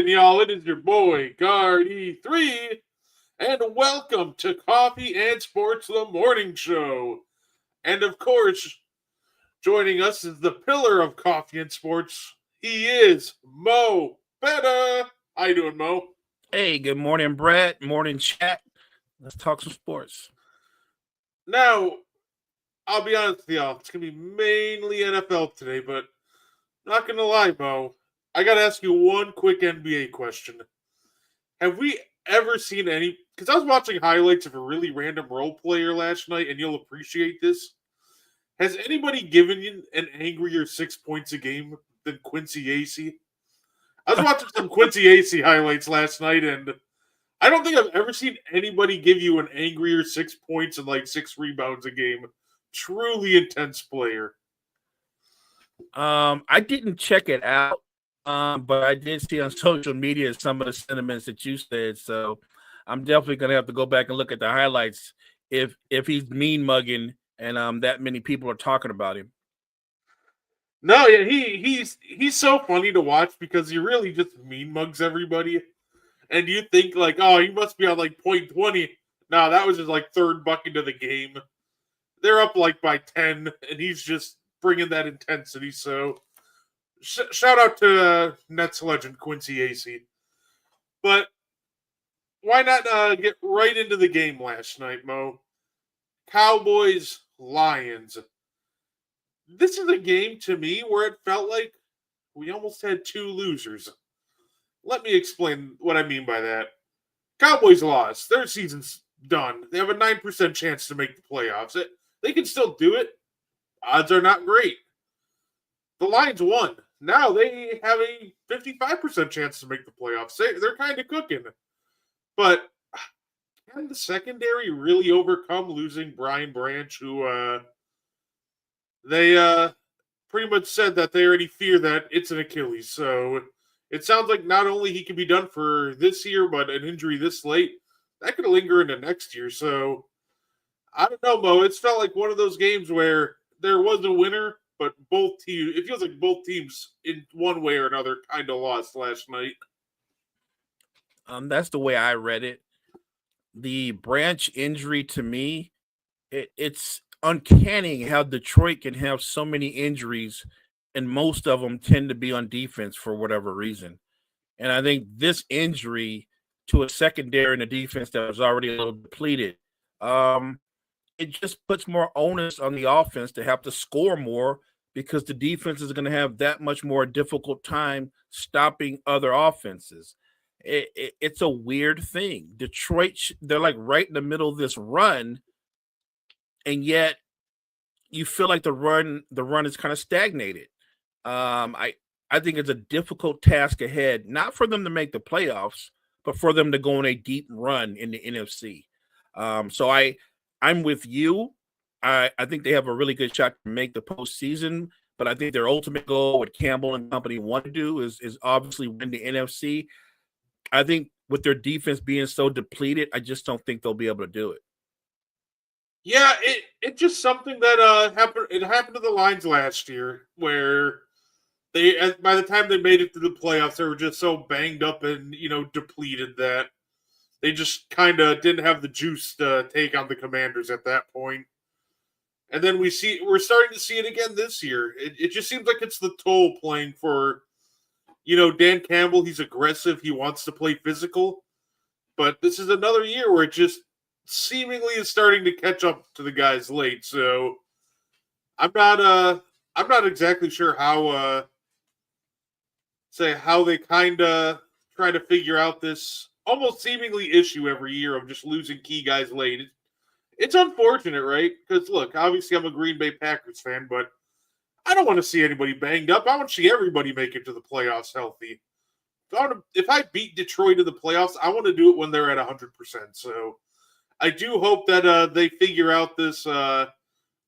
poppin', y'all? It is your boy, Gardi3, and welcome to Coffee and Sports, the morning show. And of course, joining us is the pillar of Coffee and Sports. He is Mo Better. How you doing, Mo? Hey, good morning, Brett. Morning, chat. Let's talk some sports. Now, I'll be honest with y'all, it's going to be mainly NFL today, but not going to lie, Mo. I got to ask you one quick NBA question. Have we ever seen any? Because I was watching highlights of a really random role player last night, and you'll appreciate this. Has anybody given you an angrier 6 points a game than Quincy Acey? I was watching some Quincy Acey highlights last night, and I don't think I've ever seen anybody give you an angrier 6 points and like 6 rebounds a game. Truly intense player. I didn't check it out, but I did see on social media some of the sentiments that you said. So I'm definitely gonna have to go back and look at the highlights if he's mean mugging and that many people are talking about him. No, yeah, he's so funny to watch because he really just mean mugs everybody. And you think like, oh, he must be on like point 20. No, that was his like third bucket of the game. They're up like by 10, and he's just bringing that intensity. So shout out to Nets legend Quincy Acey. But why not get right into the game last night, Mo? Cowboys Lions. This is a game to me where it felt like we almost had two losers. Let me explain what I mean by that. Cowboys lost. Their season's done. They have a 9% chance to make the playoffs. They can still do it. Odds are not great. The Lions won. Now they have a 55% chance to make the playoffs. They're kind of cooking. But can the secondary really overcome losing Brian Branch, who they pretty much said that they already fear that it's an Achilles. So it sounds like not only he can be done for this year, but an injury this late, that could linger into next year. So I don't know, Mo. It's felt like one of those games where there was a winner, but both teams, it feels like both teams in one way or another kind of lost last night. That's the way I read it. The Branch injury to me, it's uncanny how Detroit can have so many injuries, and most of them tend to be on defense for whatever reason. And I think this injury to a secondary and a defense that was already a little depleted, it just puts more onus on the offense to have to score more because the defense is going to have that much more difficult time stopping other offenses. It's a weird thing. Detroit, they're like right in the middle of this run, and yet you feel like the run is kind of stagnated. I think it's a difficult task ahead, not for them to make the playoffs, but for them to go on a deep run in the NFC. So I'm with you. I think they have a really good shot to make the postseason, but I think their ultimate goal, what Campbell and company want to do, is obviously win the NFC. I think with their defense being so depleted, I just don't think they'll be able to do it. Yeah, it's just something that happened. It happened to the Lions last year, where by the time they made it to the playoffs, they were just so banged up and depleted that they just kind of didn't have the juice to take on the Commanders at that point. And then we're starting to see it again this year. It just seems like it's the toll playing for, Dan Campbell. He's aggressive. He wants to play physical. But this is another year where it just seemingly is starting to catch up to the guys late. So I'm not exactly sure how they kind of try to figure out this almost seemingly issue every year of just losing key guys late. It's unfortunate, right? Because look, obviously I'm a Green Bay Packers fan, but I don't want to see anybody banged up. I want to see everybody make it to the playoffs healthy. If I beat Detroit to the playoffs, I want to do it when they're at 100%. So I do hope that they figure out this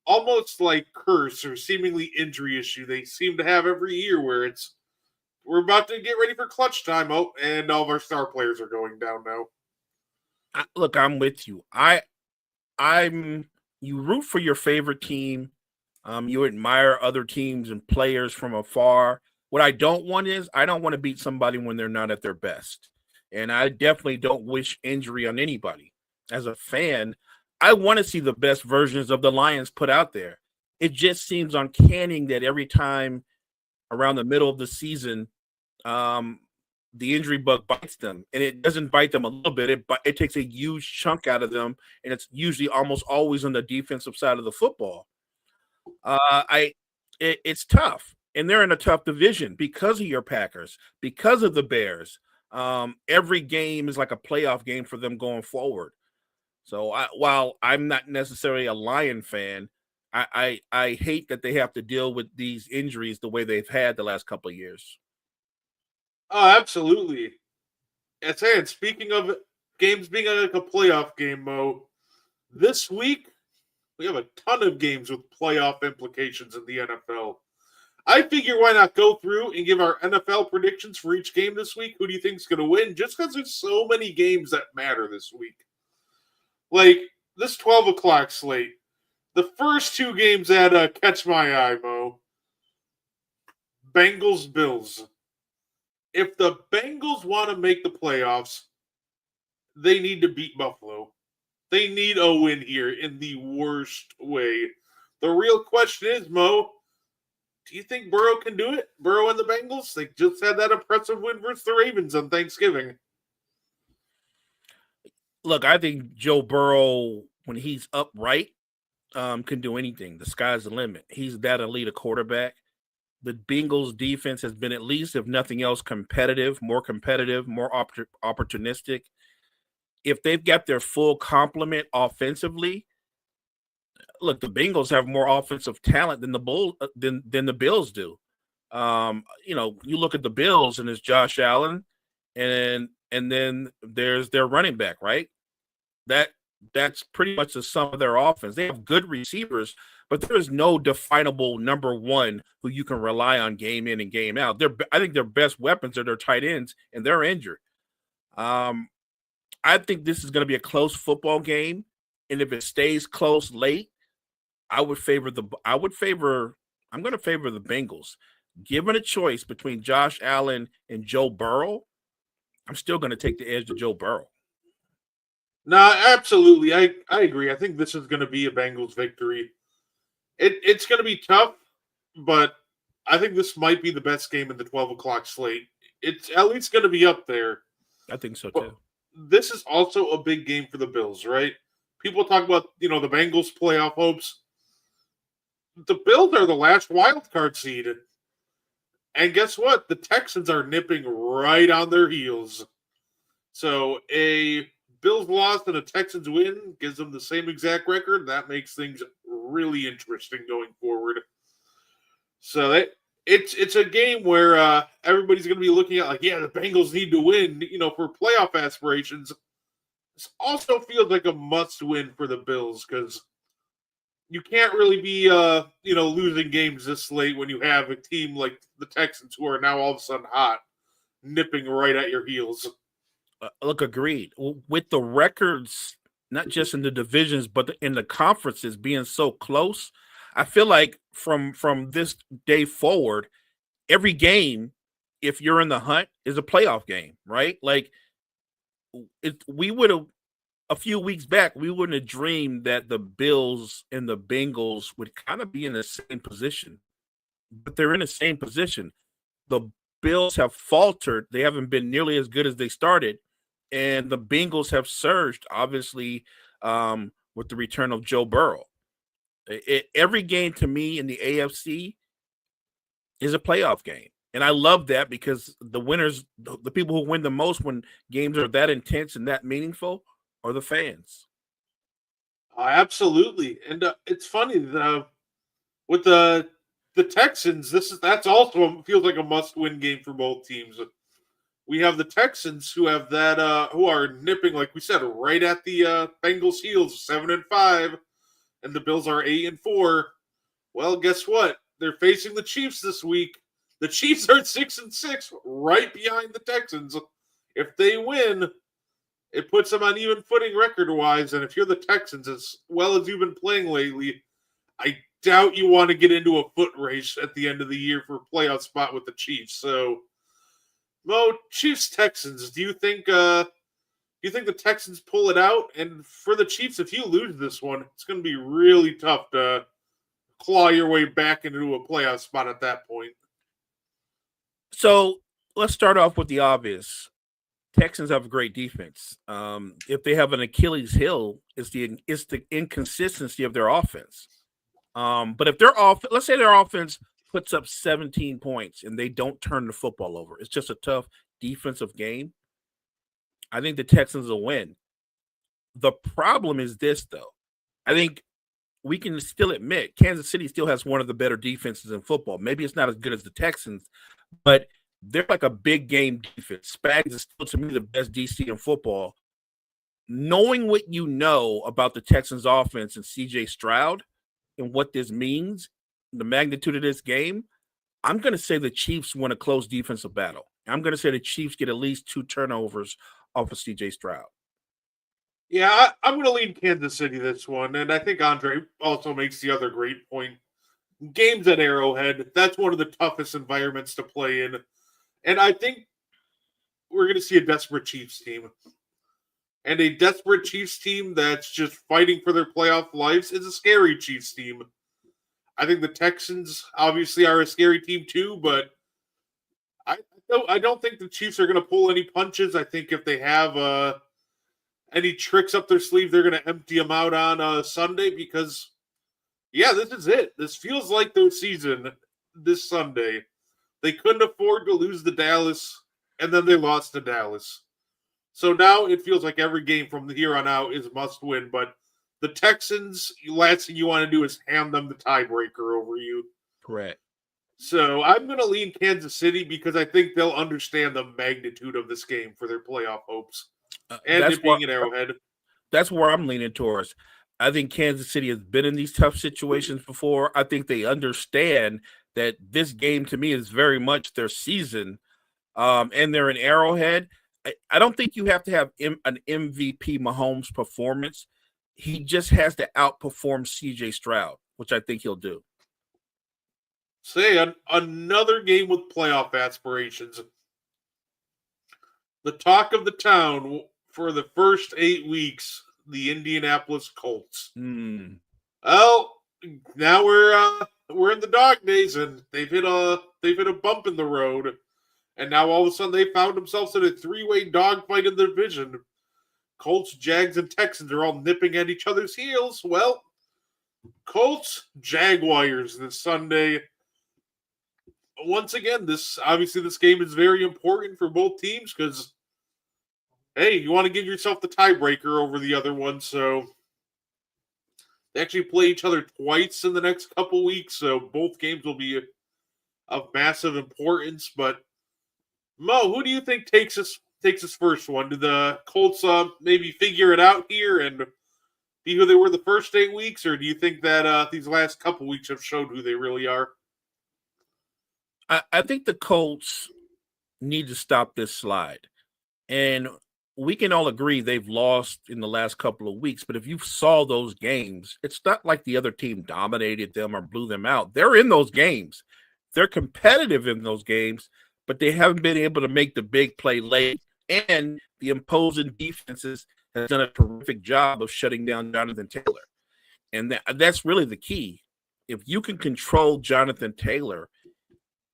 almost like curse or seemingly injury issue they seem to have every year, where we're about to get ready for clutch time, and all of our star players are going down now. Look, I'm with you. You root for your favorite team. You admire other teams and players from afar, What I don't want is I don't want to beat somebody when they're not at their best. And I definitely don't wish injury on anybody. As a fan, I want to see the best versions of the Lions put out there. It just seems uncanny that every time around the middle of the season, um, the injury bug bites them, and it doesn't bite them a little bit. It takes a huge chunk out of them, and it's usually almost always on the defensive side of the football. It's tough, and they're in a tough division because of your Packers, because of the Bears. Every game is like a playoff game for them going forward. So while I'm not necessarily a Lion fan, I hate that they have to deal with these injuries the way they've had the last couple of years. Oh, absolutely. And speaking of games being like a playoff game, Mo, this week we have a ton of games with playoff implications in the NFL. I figure why not go through and give our NFL predictions for each game this week? Who do you think's going to win? Just because there's so many games that matter this week. Like this 12 o'clock slate. The first two games that catch my eye, Mo. Bengals, Bills. If the Bengals want to make the playoffs, they need to beat Buffalo. They need a win here in the worst way. The real question is, Mo, do you think Burrow can do it? Burrow and the Bengals? They just had that impressive win versus the Ravens on Thanksgiving. Look, I think Joe Burrow, when he's upright, can do anything. The sky's the limit. He's that elite a quarterback. The Bengals defense has been, at least, if nothing else, competitive, more opportunistic. If they've got their full complement offensively, look, the Bengals have more offensive talent than the Bills do. You look at the Bills and it's Josh Allen, and then there's their running back, right? That's pretty much the sum of their offense. They have good receivers, but there is no definable number one who you can rely on game in and game out. I think their best weapons are their tight ends, and they're injured. I think this is going to be a close football game, and if it stays close late, I'm going to favor the Bengals. Given a choice between Josh Allen and Joe Burrow, I'm still going to take the edge to Joe Burrow. No, absolutely. I agree. I think this is going to be a Bengals victory. It's going to be tough, but I think this might be the best game in the 12 o'clock slate. It's at least going to be up there. I think so, But too. this is also a big game for the Bills, right? People talk about, the Bengals playoff hopes. The Bills are the last wild card seed. And guess what? The Texans are nipping right on their heels. So a Bills loss and a Texans win gives them the same exact record. That makes things really interesting going forward. So it's a game where everybody's going to be looking at the Bengals need to win, for playoff aspirations. This also feels like a must win for the Bills because you can't really be losing games this late when you have a team like the Texans who are now all of a sudden hot, nipping right at your heels. Look, agreed. With the records, not just in the divisions, but in the conferences being so close, I feel like from this day forward, every game, if you're in the hunt, is a playoff game, right? Like, we would have, a few weeks back, we wouldn't have dreamed that the Bills and the Bengals would kind of be in the same position, but they're in the same position. The Bills have faltered. They haven't been nearly as good as they started. And the Bengals have surged, obviously, with the return of Joe Burrow. Every game to me in the AFC is a playoff game. And I love that because the winners, the people who win the most when games are that intense and that meaningful, are the fans. Absolutely. And it's funny that with the Texans, that's also feels like a must-win game for both teams. We have the Texans who have who are nipping, like we said, right at the Bengals' heels, 7-5, and the Bills are 8-4. Well, guess what? They're facing the Chiefs this week. The Chiefs are 6-6, right behind the Texans. If they win, it puts them on even footing record-wise. And if you're the Texans, as well as you've been playing lately, I doubt you want to get into a foot race at the end of the year for a playoff spot with the Chiefs. So, Mo, Chiefs Texans. Do you think the Texans pull it out? And for the Chiefs, if you lose this one, it's going to be really tough to claw your way back into a playoff spot at that point. So let's start off with the obvious. Texans have a great defense. If they have an Achilles heel, it's the inconsistency of their offense. But if let's say their offense puts up 17 points and they don't turn the football over, it's just a tough defensive game. I think the Texans will win. The problem is this, though. I think we can still admit Kansas City still has one of the better defenses in football. Maybe it's not as good as the Texans, but they're like a big game defense. Spags is still, to me, the best DC in football. Knowing what you know about the Texans offense and CJ Stroud and what this means, the magnitude of this game, I'm going to say the Chiefs win a close defensive battle. I'm going to say the Chiefs get at least 2 turnovers off of CJ Stroud. Yeah, I'm going to lean Kansas City this one, and I think Andre also makes the other great point. Games at Arrowhead, that's one of the toughest environments to play in. And I think we're going to see a desperate Chiefs team. And a desperate Chiefs team that's just fighting for their playoff lives is a scary Chiefs team. I think the Texans obviously are a scary team too, but I don't think the Chiefs are going to pull any punches. I think if they have any tricks up their sleeve, they're going to empty them out on Sunday because, yeah, this is it. This feels like their season this Sunday. They couldn't afford to lose to Dallas, and then they lost to Dallas. So now it feels like every game from here on out is must win. But the Texans, last thing you want to do is hand them the tiebreaker over you. Correct. So I'm going to lean Kansas City because I think they'll understand the magnitude of this game for their playoff hopes. And it being an Arrowhead. That's where I'm leaning towards. I think Kansas City has been in these tough situations before. I think they understand that this game, to me, is very much their season. And they're an Arrowhead. I don't think you have to have an MVP Mahomes performance. He just has to outperform CJ Stroud, which I think he'll do. Say another game with playoff aspirations. The talk of the town for the first 8 weeks, the Indianapolis Colts. Well, now we're in the dog days, and they've hit a bump in the road, and now all of a sudden they found themselves in a 3-way dogfight in the division. Colts, Jags, and Texans are all nipping at each other's heels. Well, Colts, Jaguars this Sunday. Once again, this game is very important for both teams because, hey, you want to give yourself the tiebreaker over the other one. So they actually play each other twice in the next couple weeks. So both games will be of massive importance. But Mo, who do you think takes this first one? Do the Colts maybe figure it out here and be who they were the first 8 weeks, or do you think that these last couple weeks have showed who they really are? I think the Colts need to stop this slide. And we can all agree they've lost in the last couple of weeks. But if you saw those games, it's not like the other team dominated them or blew them out. They're in those games. They're competitive in those games, but they haven't been able to make the big play late. And the imposing defenses has done a terrific job of shutting down Jonathan Taylor. And that's really the key. If you can control Jonathan Taylor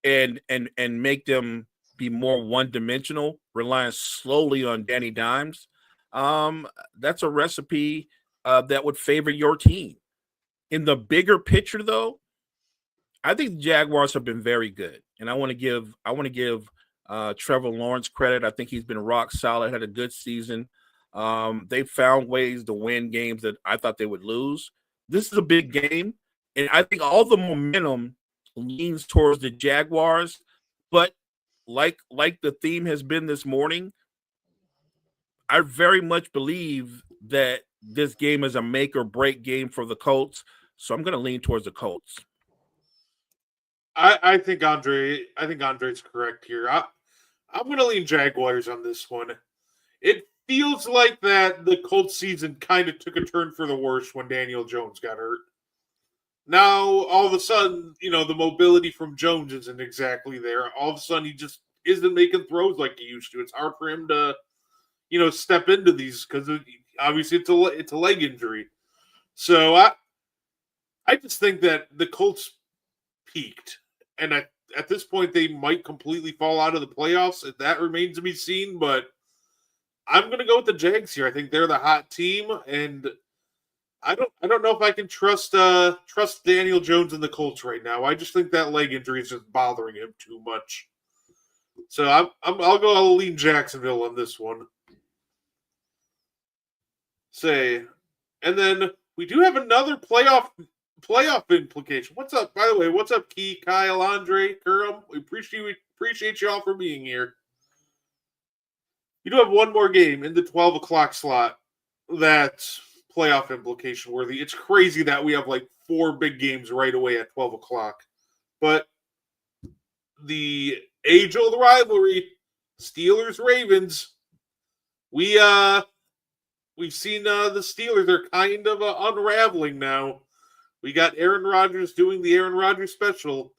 and make them be more one-dimensional, relying slowly on Danny Dimes, that's a recipe that would favor your team. In the bigger picture, though, I think the Jaguars have been very good, and I want to give Trevor Lawrence credit. I think he's been rock solid, had a good season. They found ways to win games that I thought they would lose. This is a big game, and I think all the momentum leans towards the Jaguars, but like the theme has been this morning, I very much believe that this game is a make or break game for the Colts. So I'm going to lean towards the Colts. I think Andre's correct here. I'm going to lean Jaguars on this one. It feels like that the Colts season kind of took a turn for the worse when Daniel Jones got hurt. now all of a sudden, the mobility from Jones isn't exactly there. All of a sudden, he just isn't making throws like he used to. It's hard for him to, step into these because obviously it's a leg injury. So I just think that the Colts peaked, and at this point they might completely fall out of the playoffs. That remains to be seen, but I'm going to go with the Jags here. I think they're the hot team, and I don't know if I can trust Daniel Jones and the Colts right now. I just think that leg injury is just bothering him too much. So I'll lean Jacksonville on this one. And then we do have another playoff implication. What's up, by the way? What's up, Key, Kyle, Andre, Kurum? We appreciate you all for being here. You do have one more game in the 12 o'clock slot that's playoff implication worthy. It's crazy that we have like 4 big games right away at 12 o'clock. But the age-old rivalry, Steelers-Ravens, we've seen the Steelers are kind of unraveling now. We got Aaron Rodgers doing the Aaron Rodgers special.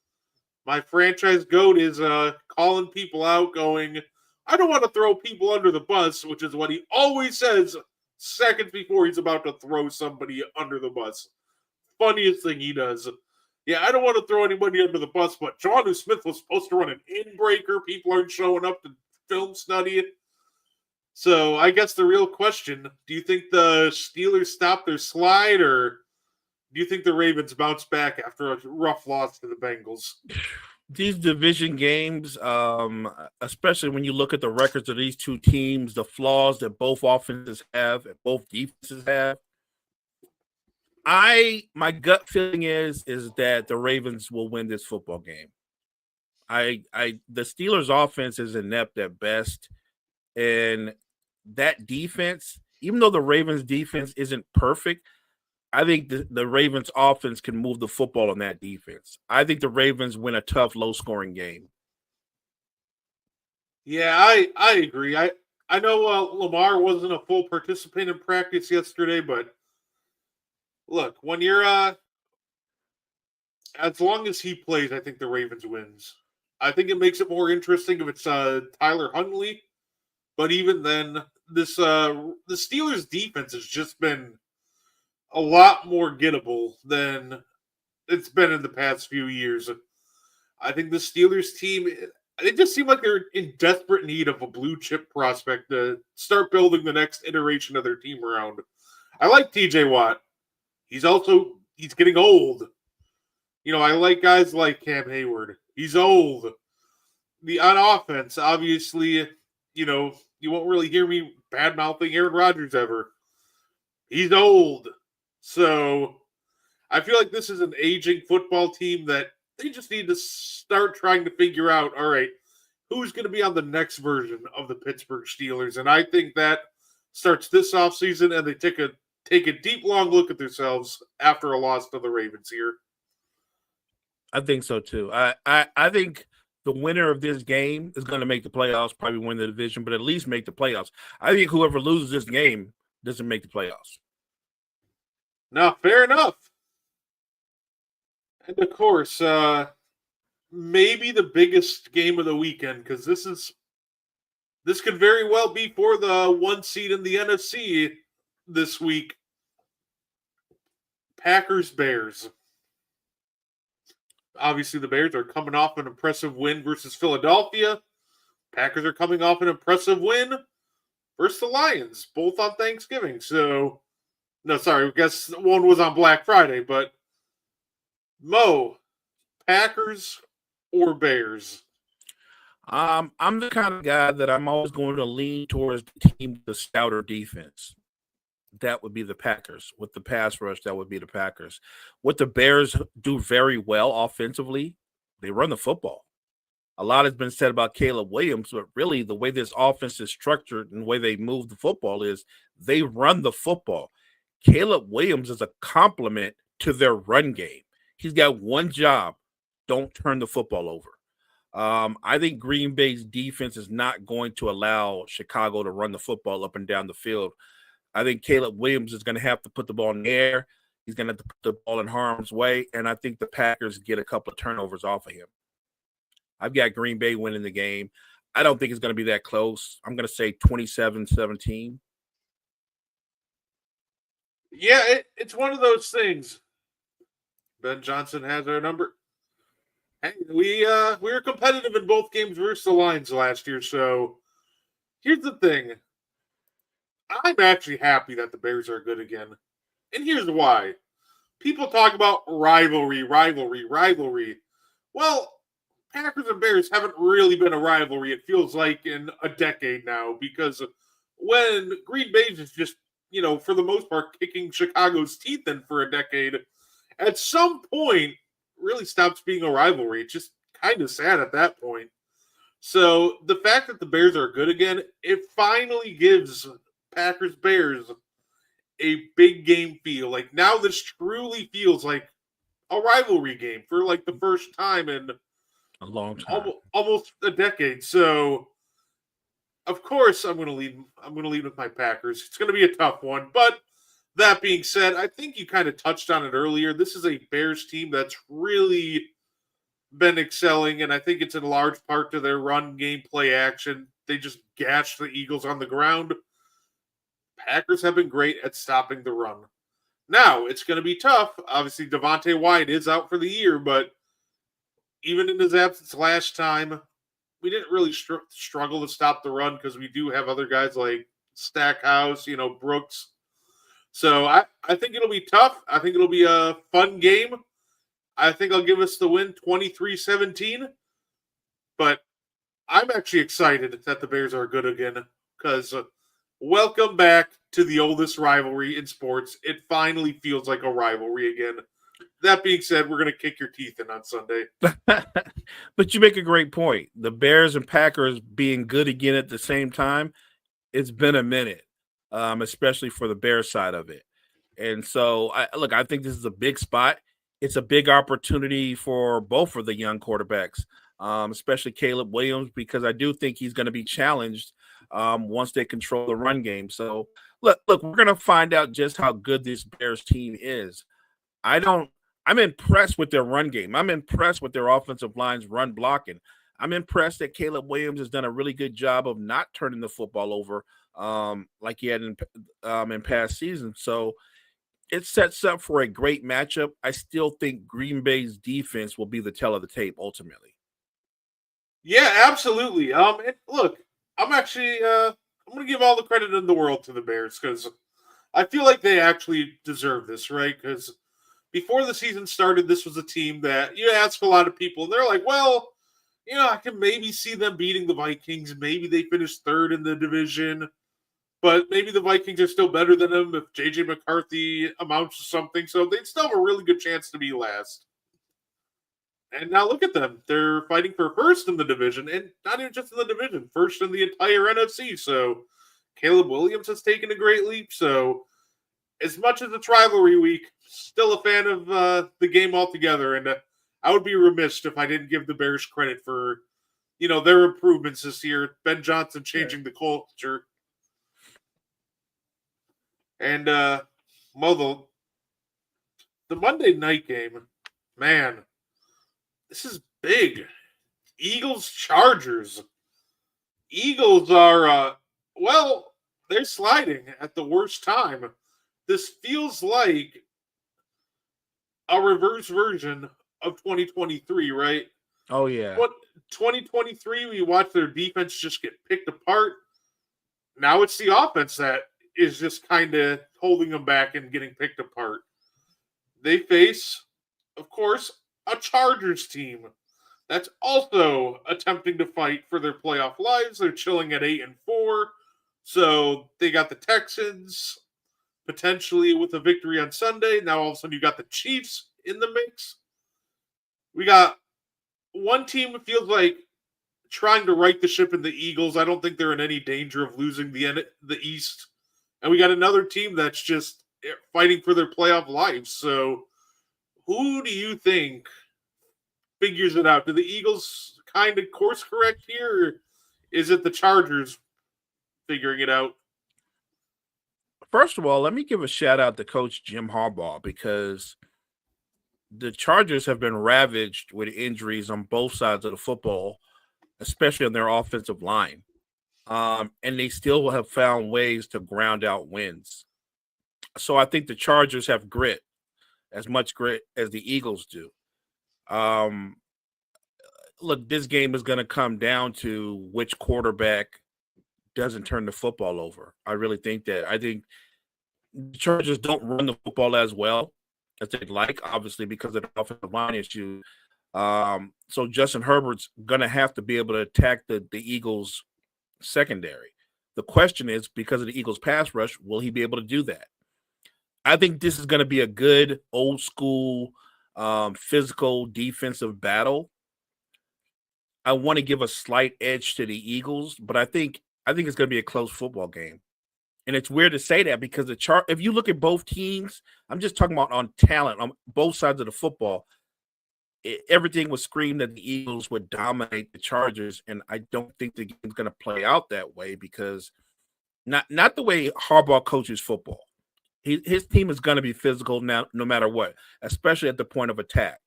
My franchise goat is calling people out, going, I don't want to throw people under the bus, which is what he always says seconds before he's about to throw somebody under the bus. Funniest thing he does. Yeah, I don't want to throw anybody under the bus, but Jonnu Smith was supposed to run an in-breaker. People aren't showing up to film study it. So I guess the real question, do you think the Steelers stop their slide, or do you think the Ravens bounce back after a rough loss to the Bengals? These division games, especially when you look at the records of these two teams, the flaws that both offenses have and both defenses have, my gut feeling is that the Ravens will win this football game. The Steelers' offense is inept at best, and that defense, even though the Ravens' defense isn't perfect, I think the Ravens' offense can move the football on that defense. I think the Ravens win a tough, low-scoring game. Yeah, I agree. I know Lamar wasn't a full participant in practice yesterday, but look, when you're as long as he plays, I think the Ravens wins. I think it makes it more interesting if it's Tyler Huntley, but even then, the Steelers' defense has just been a lot more gettable than it's been in the past few years. I think the Steelers team, it just seemed like they're in desperate need of a blue chip prospect to start building the next iteration of their team around. I like TJ Watt. He's getting old. I like guys like Cam Hayward. He's old. On offense, obviously, you won't really hear me bad mouthing Aaron Rodgers ever. He's old. So I feel like this is an aging football team that they just need to start trying to figure out, all right, who's going to be on the next version of the Pittsburgh Steelers. And I think that starts this offseason, and they take a deep, long look at themselves after a loss to the Ravens here. I think so, too. I think the winner of this game is going to make the playoffs, probably win the division, but at least make the playoffs. I think whoever loses this game doesn't make the playoffs. Now, fair enough. And of course, maybe the biggest game of the weekend, because this could very well be for the 1 seed in the NFC this week. Packers-Bears. Obviously, the Bears are coming off an impressive win versus Philadelphia. Packers are coming off an impressive win versus the Lions, both on Thanksgiving. So, no, sorry, I guess one was on Black Friday, but Mo, Packers or Bears? I'm the kind of guy that I'm always going to lean towards the team with the stouter defense. That would be the Packers. With the pass rush, that would be the Packers. What the Bears do very well offensively, they run the football. A lot has been said about Caleb Williams, but really the way this offense is structured and the way they move the football is they run the football. Caleb Williams is a complement to their run game. He's got one job: don't turn the football over. I think Green Bay's defense is not going to allow Chicago to run the football up and down the field. I think Caleb Williams is going to have to put the ball in the air. he's going to put the ball in harm's way, and I think the Packers get a couple of turnovers off of him. I've got Green Bay winning the game. I don't think it's going to be that close. I'm going to say 27-17. Yeah, it's one of those things. Ben Johnson has our number. Hey, we were competitive in both games versus the Lions last year, so here's the thing. I'm actually happy that the Bears are good again. And here's why. People talk about rivalry. Well, Packers and Bears haven't really been a rivalry, it feels like, in a decade now, because when Green Bay is just, for the most part, kicking Chicago's teeth in for a decade, at some point, really stops being a rivalry. It's just kind of sad at that point. So the fact that the Bears are good again, it finally gives Packers Bears a big game feel. Like now this truly feels like a rivalry game for like the first time in a long time, almost a decade. So of course I'm gonna lead with my Packers. It's gonna be a tough one, but that being said, I think you kind of touched on it earlier. This is a Bears team that's really been excelling, and I think it's in large part to their run game, play action. They just gashed the Eagles on the ground. Packers have been great at stopping the run. Now, it's going to be tough. Obviously, Devontae Wyatt is out for the year, but even in his absence last time, we didn't really struggle to stop the run because we do have other guys like Stackhouse, Brooks. So I think it'll be tough. I think it'll be a fun game. I think I'll give us the win 23-17. But I'm actually excited that the Bears are good again because welcome back to the oldest rivalry in sports. It finally feels like a rivalry again. That being said, we're going to kick your teeth in on Sunday. But you make a great point. The Bears and Packers being good again at the same time, it's been a minute, especially for the Bears side of it. And so, I think this is a big spot. It's a big opportunity for both of the young quarterbacks, especially Caleb Williams, because I do think he's going to be challenged once they control the run game. So, look, we're going to find out just how good this Bears team is. I'm impressed with their run game. I'm impressed with their offensive line's run blocking. I'm impressed that Caleb Williams has done a really good job of not turning the football over like he had in past seasons. So it sets up for a great matchup. I still think Green Bay's defense will be the tell of the tape ultimately. Yeah, absolutely. And look, I'm actually I'm going to give all the credit in the world to the Bears because I feel like they actually deserve this, right? Because before the season started, this was a team that you ask a lot of people, and they're like, well, I can maybe see them beating the Vikings. Maybe they finish third in the division, but maybe the Vikings are still better than them if J.J. McCarthy amounts to something. So they'd still have a really good chance to be last. And now look at them. They're fighting for first in the division, and not even just in the division, first in the entire NFC. So Caleb Williams has taken a great leap. So as much as it's rivalry week, still a fan of the game altogether. And I would be remiss if I didn't give the Bears credit for, their improvements this year. Ben Johnson changing the culture. And, Mo, the Monday night game, man, this is big. Eagles-Chargers. Eagles are, they're sliding at the worst time. This feels like a reverse version of 2023, right? Oh, yeah. 2023, we watched their defense just get picked apart. Now it's the offense that is just kind of holding them back and getting picked apart. They face, of course, a Chargers team that's also attempting to fight for their playoff lives. They're chilling at 8-4. So they got the Texans potentially with a victory on Sunday. Now all of a sudden you got the Chiefs in the mix. We got one team that feels like trying to right the ship in the Eagles. I don't think they're in any danger of losing the East. And we got another team that's just fighting for their playoff lives. So who do you think figures it out? Do the Eagles kind of course correct here? Or is it the Chargers figuring it out? First of all, let me give a shout out to Coach Jim Harbaugh because the Chargers have been ravaged with injuries on both sides of the football, especially on their offensive line. And they still have found ways to ground out wins. So I think the Chargers have grit, as much grit as the Eagles do. Um, Look, this game is going to come down to which quarterback doesn't turn the football over. I really think that. I think the Chargers don't run the football as well as they'd like, obviously, because of the offensive line issue. So Justin Herbert's going to have to be able to attack the Eagles' secondary. The question is, because of the Eagles' pass rush, will he be able to do that? I think this is going to be a good old school physical defensive battle. I want to give a slight edge to the Eagles, but I think it's going to be a close football game. And it's weird to say that because if you look at both teams, I'm just talking about on talent on both sides of the football. Everything was screamed that the Eagles would dominate the Chargers, and I don't think the game's going to play out that way because not the way Harbaugh coaches football. His team is going to be physical now, no matter what, especially at the point of attack.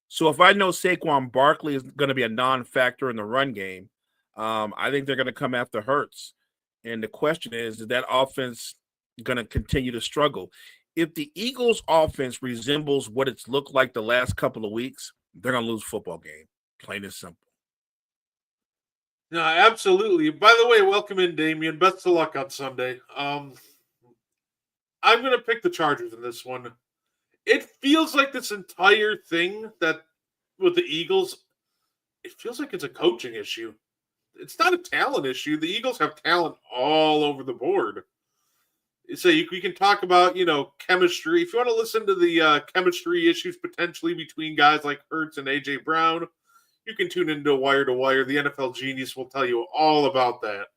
So if I know Saquon Barkley is going to be a non-factor in the run game, I think they're going to come after Hurts. And the question is that offense going to continue to struggle? If the Eagles' offense resembles what it's looked like the last couple of weeks, they're going to lose football game. Plain and simple. No, absolutely. By the way, welcome in, Damian. Best of luck on Sunday. I'm going to pick the Chargers in this one. It feels like this entire thing that with the Eagles, it feels like it's a coaching issue. It's not a talent issue. The Eagles have talent all over the board. So we can talk about, chemistry. If you want to listen to the chemistry issues potentially between guys like Hurts and A.J. Brown, you can tune into Wire to Wire. The NFL Genius will tell you all about that.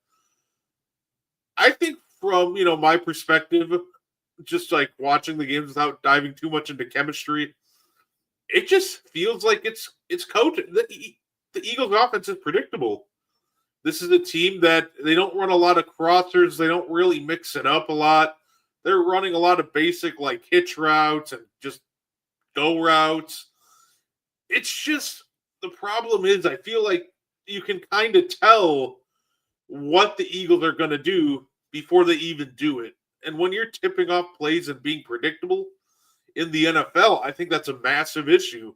I think from, my perspective, just like watching the games without diving too much into chemistry, it just feels like it's coaching. The Eagles' offense is predictable. This is a team that they don't run a lot of crossers. They don't really mix it up a lot. They're running a lot of basic like hitch routes and just go routes. It's just the problem is I feel like you can kind of tell what the Eagles are going to do before they even do it. And when you're tipping off plays and being predictable in the NFL, I think that's a massive issue.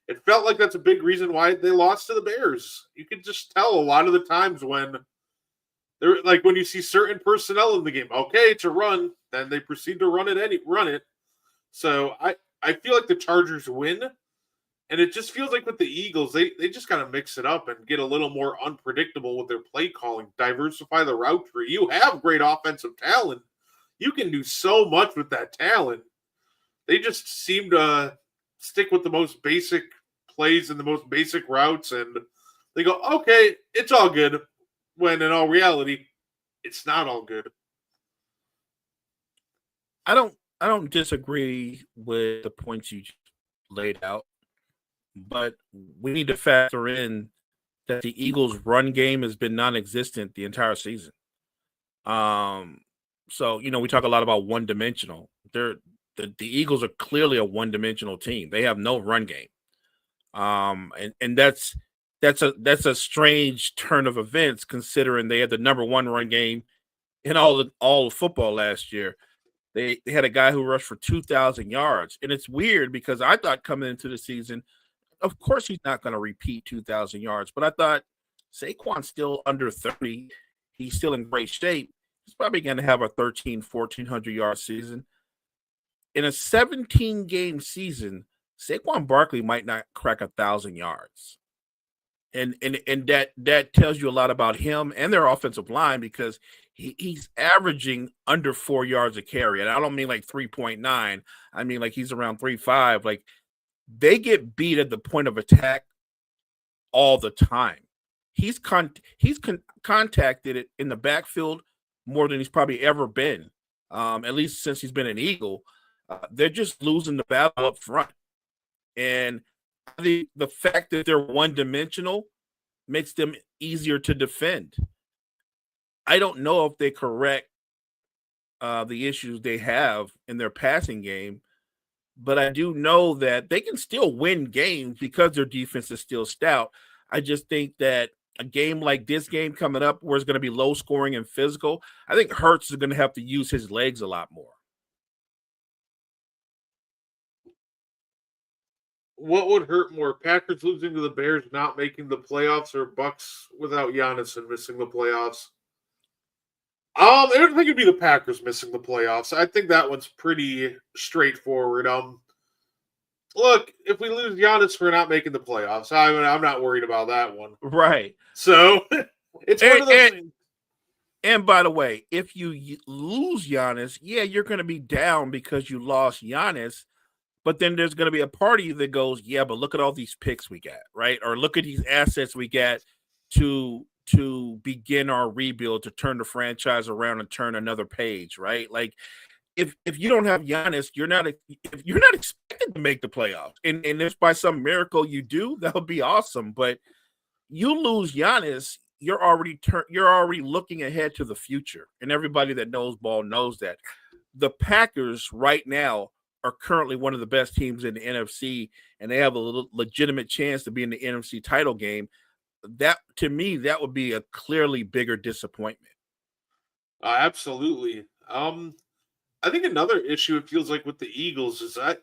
It felt like that's a big reason why they lost to the Bears. You could just tell a lot of the times when they're like when you see certain personnel in the game, okay, it's a run, then they proceed to run it. So I feel like the Chargers win, and it just feels like with the Eagles, they just gotta mix it up and get a little more unpredictable with their play calling, diversify the route tree. You have great offensive talent. You can do so much with that talent. They just seem to stick with the most basic plays and the most basic routes, and they go, okay, it's all good, when in all reality, it's not all good. I don't disagree with the points you laid out, but we need to factor in that the Eagles' run game has been non-existent the entire season. So we talk a lot about one-dimensional. The Eagles are clearly a one-dimensional team. They have no run game. And that's a strange turn of events considering they had the number one run game in all of football last year. They had a guy who rushed for 2,000 yards. And it's weird because I thought coming into the season, of course he's not going to repeat 2,000 yards, but I thought Saquon's still under 30. He's still in great shape. He's probably going to have a 1,400 yard season. In a 17-game season, Saquon Barkley might not crack 1,000 yards. And that tells you a lot about him and their offensive line because he's averaging under 4 yards a carry. And I don't mean like 3.9. I mean like he's around 3.5. Like they get beat at the point of attack all the time. He's contacted it in the backfield more than he's probably ever been, at least since he's been an Eagle. They're just losing the battle up front. And the fact that they're one-dimensional makes them easier to defend. I don't know if they correct the issues they have in their passing game. But I do know that they can still win games because their defense is still stout. I just think that a game like this game coming up, where it's going to be low scoring and physical, I think Hurts is going to have to use his legs a lot more. What would hurt more, Packers losing to the Bears, not making the playoffs, or Bucks without Giannis and missing the playoffs? I don't think it'd be the Packers missing the playoffs. I think that one's pretty straightforward. Look, if we lose Giannis for not making the playoffs, I'm not worried about that one. Right. So it's one of those things. And by the way, if you lose Giannis, yeah, you're going to be down because you lost Giannis. But then there's going to be a part of you that goes, yeah, but look at all these picks we got, right? Or look at these assets we got to begin our rebuild, to turn the franchise around and turn another page, right? Like if you don't have Giannis, you're not expected to make the playoffs. And if by some miracle you do, that would be awesome. But you lose Giannis, you're already looking ahead to the future. And everybody that knows ball knows that. The Packers right now are currently one of the best teams in the NFC, and they have a legitimate chance to be in the NFC title game. That, to me, that would be a clearly bigger disappointment. Absolutely. I think another issue it feels like with the Eagles is that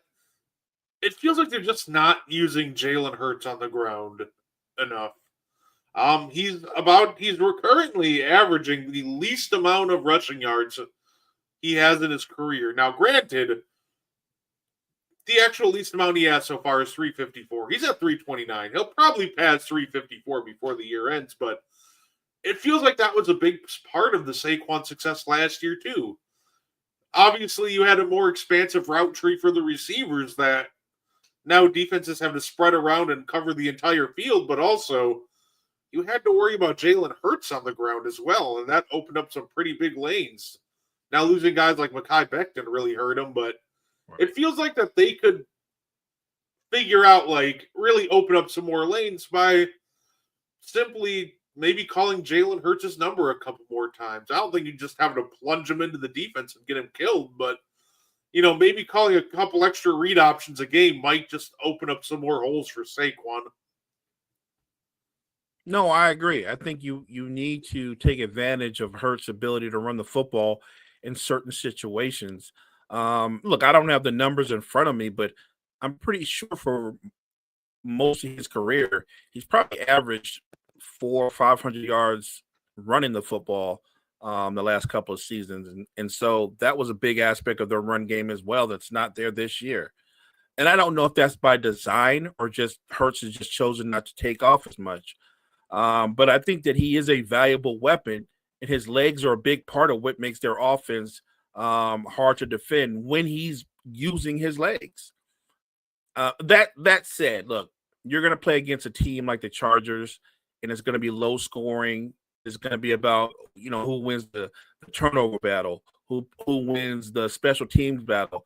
it feels like they're just not using Jalen Hurts on the ground enough. He's currently averaging the least amount of rushing yards he has in his career. Now, granted, the actual least amount he has so far is 354. He's at 329. He'll probably pass 354 before the year ends, but it feels like that was a big part of the Saquon success last year, too. Obviously, you had a more expansive route tree for the receivers that now defenses have to spread around and cover the entire field, but also you had to worry about Jalen Hurts on the ground as well, and that opened up some pretty big lanes. Now, losing guys like Mekhi Becton really hurt him, but it feels like that they could figure out, like, really open up some more lanes by simply maybe calling Jalen Hurts' number a couple more times. I don't think you just have to plunge him into the defense and get him killed, but, maybe calling a couple extra read options a game might just open up some more holes for Saquon. No, I agree. I think you need to take advantage of Hurts' ability to run the football in certain situations. Look, I don't have the numbers in front of me, but I'm pretty sure for most of his career, he's probably averaged 400 or 500 yards running the football the last couple of seasons. And so that was a big aspect of their run game as well that's not there this year. And I don't know if that's by design or just Hurts has just chosen not to take off as much. But I think that he is a valuable weapon, and his legs are a big part of what makes their offense hard to defend when he's using his legs. That said, look, you're going to play against a team like the Chargers, and it's going to be low scoring. It's going to be about who wins the turnover battle, who wins the special teams battle.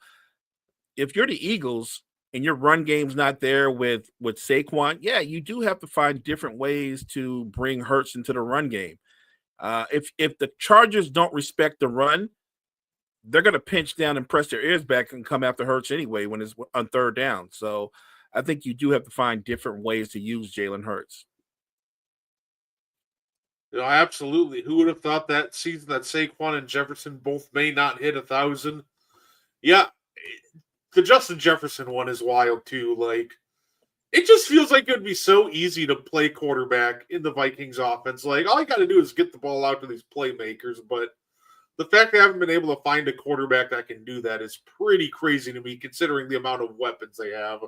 If you're the Eagles and your run game's not there with Saquon, yeah, you do have to find different ways to bring Hurts into the run game. If the Chargers don't respect the run, they're going to pinch down and press their ears back and come after Hurts anyway when it's on third down. So I think you do have to find different ways to use Jalen Hurts. Absolutely. Who would have thought that season that Saquon and Jefferson both may not hit 1,000? Yeah, the Justin Jefferson one is wild too. Like, it just feels like it would be so easy to play quarterback in the Vikings offense. Like, all you got to do is get the ball out to these playmakers, but the fact they haven't been able to find a quarterback that can do that is pretty crazy to me, considering the amount of weapons they have.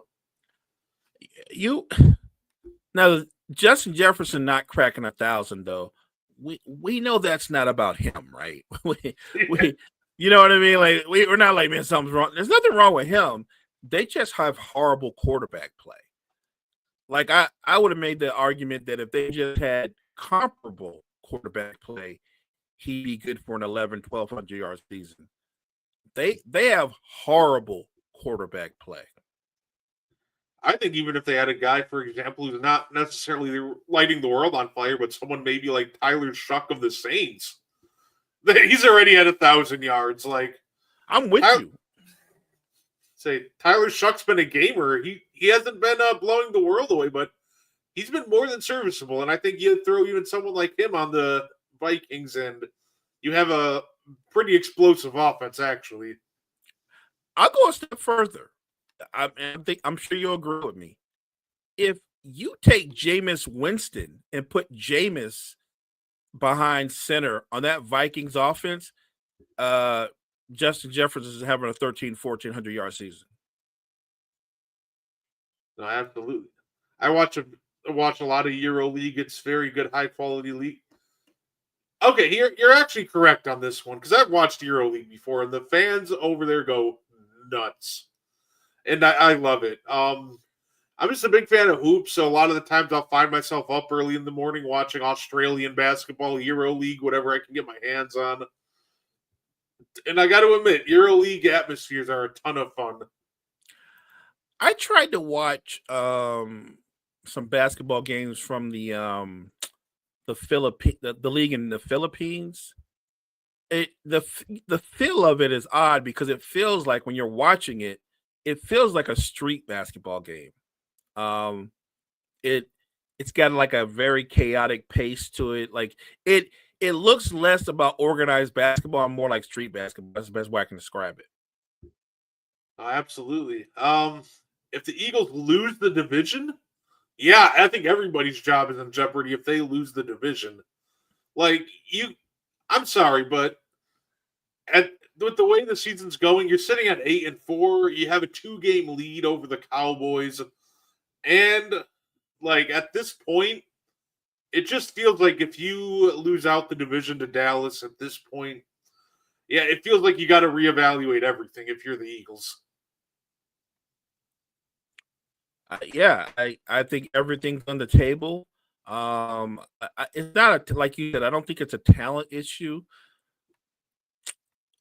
Now, Justin Jefferson not cracking 1,000 though. We know that's not about him, right? we you know what I mean? Like we're not like, man, something's wrong. There's nothing wrong with him. They just have horrible quarterback play. Like I would have made the argument that if they just had comparable quarterback play, he'd be good for an 1,100-1,200 yard season. They have horrible quarterback play. I think even if they had a guy, for example, who's not necessarily lighting the world on fire, but someone maybe like Tyler Shuck of the Saints, He's already at 1,000 yards. Like, I'm with you. Tyler Shuck's been a gamer. He hasn't been blowing the world away, but he's been more than serviceable. And I think you throw even someone like him on the Vikings, and you have a pretty explosive offense, actually. I'll go a step further. I'm sure you'll agree with me. If you take Jameis Winston and put Jameis behind center on that Vikings offense, Justin Jefferson is having a 1,400 yard season. No, absolutely. I watch a lot of Euro League. It's very good, high quality league. Okay, you're actually correct on this one because I've watched Euro League before, and the fans over there go nuts, and I love it. I'm just a big fan of hoops, so a lot of the times I'll find myself up early in the morning watching Australian basketball, Euro League, whatever I can get my hands on. And I got to admit, Euro League atmospheres are a ton of fun. I tried to watch some basketball games from the league in the Philippines. The feel of it is odd because it feels like when you're watching it, it feels like a street basketball game. It's got like a very chaotic pace to it. Like it looks less about organized basketball and more like street basketball. That's the best way I can describe it. Absolutely. If the Eagles lose the division, yeah, I think everybody's job is in jeopardy if they lose the division. Like I'm sorry, but with the way the season's going, you're sitting at 8-4. You have a 2-game lead over the Cowboys, and like at this point, it just feels like if you lose out the division to Dallas at this point, yeah, it feels like you got to reevaluate everything if you're the Eagles. I think everything's on the table. It's not like you said. I don't think it's a talent issue,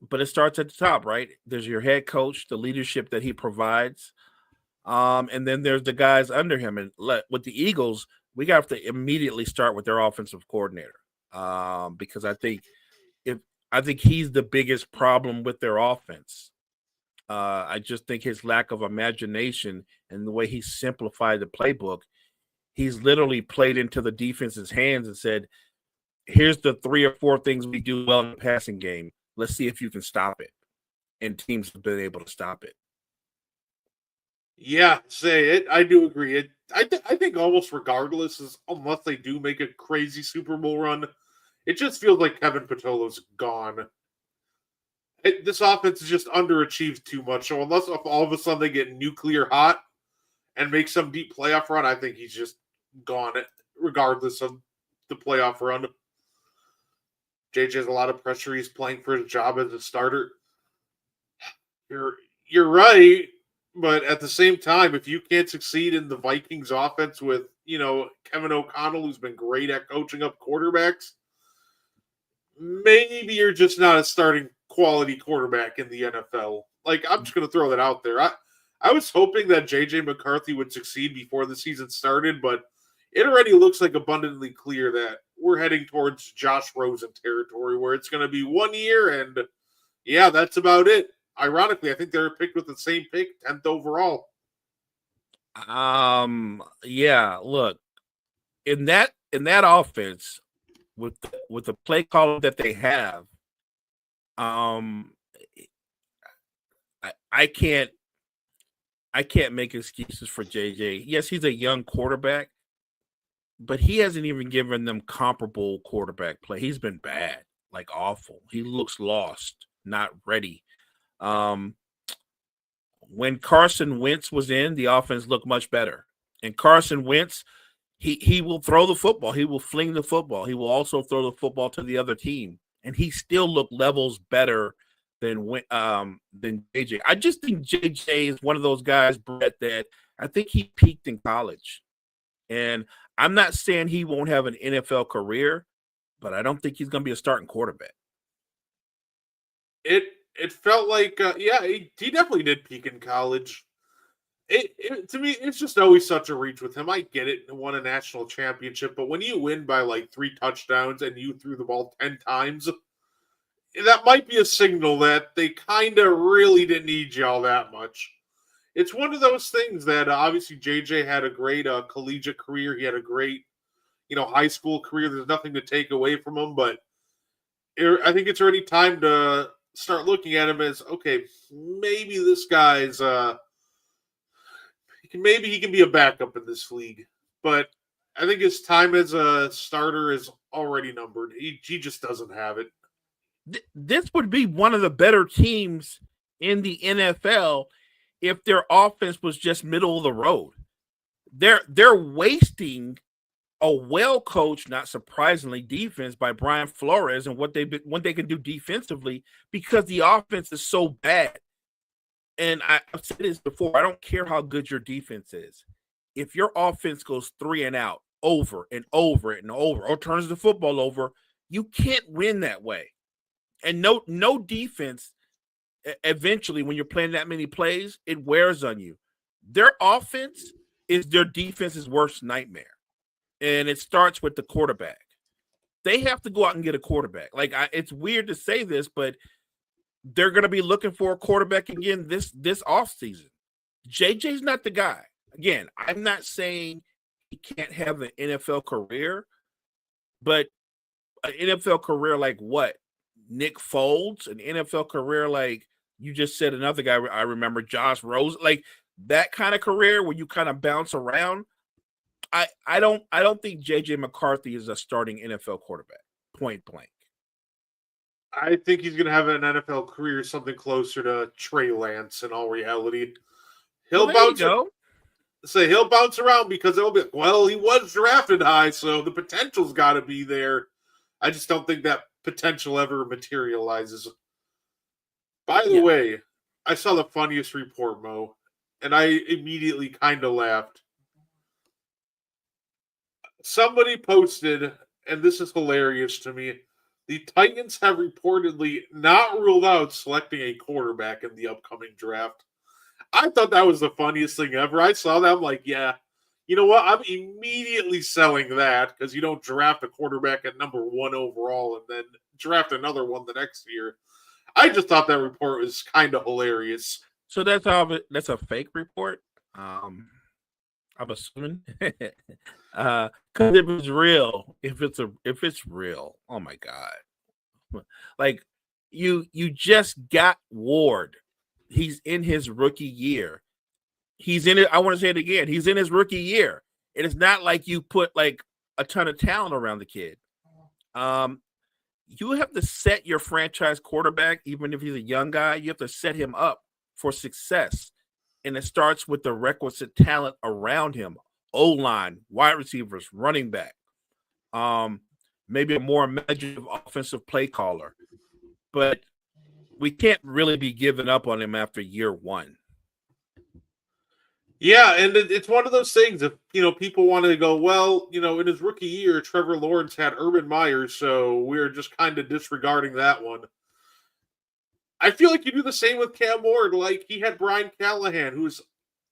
but it starts at the top, right? There's your head coach, the leadership that he provides, and then there's the guys under him. And with the Eagles, we have to immediately start with their offensive coordinator, because I think he's the biggest problem with their offense. I just think his lack of imagination and the way he simplified the playbook, he's literally played into the defense's hands and said, here's the 3 or 4 things we do well in the passing game. Let's see if you can stop it. And teams have been able to stop it. Yeah, say it. I do agree. I think almost regardless, unless they do make a crazy Super Bowl run, it just feels like Kevin Patolo's gone. This offense is just underachieved too much. So unless all of a sudden they get nuclear hot and make some deep playoff run, I think he's just gone, regardless of the playoff run. JJ has a lot of pressure. He's playing for his job as a starter. You're right, but at the same time, if you can't succeed in the Vikings offense with, Kevin O'Connell, who's been great at coaching up quarterbacks, maybe you're just not a starting quality quarterback in the NFL. Like, I'm just going to throw that out there. I was hoping that JJ McCarthy would succeed before the season started, but it already looks like abundantly clear that we're heading towards Josh Rosen territory where it's going to be 1 year and yeah, that's about it. Ironically, I think they were picked with the same pick, 10th overall. Yeah, look, in that offense with the play caller that they have, I can't make excuses for JJ. Yes, he's a young quarterback, but he hasn't even given them comparable quarterback play. He's been bad, like awful. He looks lost, not ready. When Carson Wentz was in, the offense looked much better. And Carson Wentz, he will throw the football. He will fling the football. He will also throw the football to the other team. And he still looked levels better than JJ. I just think JJ is one of those guys, Brett, that I think he peaked in college. And I'm not saying he won't have an NFL career, but I don't think he's going to be a starting quarterback. It felt like, he definitely did peak in college. To me, it's just always such a reach with him. I get it, won a national championship, but when you win by like 3 touchdowns and you threw the ball 10 times, that might be a signal that they kind of really didn't need y'all that much. It's one of those things that obviously JJ had a great collegiate career. He had a great, high school career. There's nothing to take away from him, but I think it's already time to start looking at him as okay. Maybe this guy's maybe he can be a backup in this league, but I think his time as a starter is already numbered. He just doesn't have it. This would be one of the better teams in the NFL if their offense was just middle of the road. They're wasting a well-coached, not surprisingly, defense by Brian Flores and what they can do defensively because the offense is so bad. And I've said this before, I don't care how good your defense is. If your offense goes 3 and out over and over and over, or turns the football over, you can't win that way. And no defense, eventually, when you're playing that many plays, it wears on you. Their offense is their defense's worst nightmare. And it starts with the quarterback. They have to go out and get a quarterback. It's weird to say this, but they're going to be looking for a quarterback again this offseason. JJ's not the guy. Again, I'm not saying he can't have an NFL career, but an NFL career like what? Nick Foles? An NFL career like you just said another guy I remember, Josh Rose, like that kind of career where you kind of bounce around. I don't think JJ McCarthy is a starting NFL quarterback, point blank. I think he's going to have an NFL career something closer to Trey Lance in all reality. He'll bounce around because it'll be, well, he was drafted high, so the potential's got to be there. I just don't think that potential ever materializes. By the way, I saw the funniest report, Mo, and I immediately kind of laughed. Somebody posted, and this is hilarious to me, the Titans have reportedly not ruled out selecting a quarterback in the upcoming draft. I thought that was the funniest thing ever. I saw that. I'm like, yeah, you know what? I'm immediately selling that because you don't draft a quarterback at number 1 overall and then draft another one the next year. I just thought that report was kind of hilarious. So that's a fake report. I'm assuming because if it's real, if it's real, oh my god! Like you just got Ward. He's in his rookie year. He's in it. I want to say it again. He's in his rookie year. It is not like you put like a ton of talent around the kid. You have to set your franchise quarterback, even if he's a young guy. You have to set him up for success. And it starts with the requisite talent around him. O-line, wide receivers, running back. Maybe a more imaginative offensive play caller. But we can't really be giving up on him after year 1. Yeah, and it's one of those things. If people wanted to go, well, in his rookie year, Trevor Lawrence had Urban Meyer, so we're just kind of disregarding that one. I feel like you do the same with Cam Ward. Like he had Brian Callahan, who's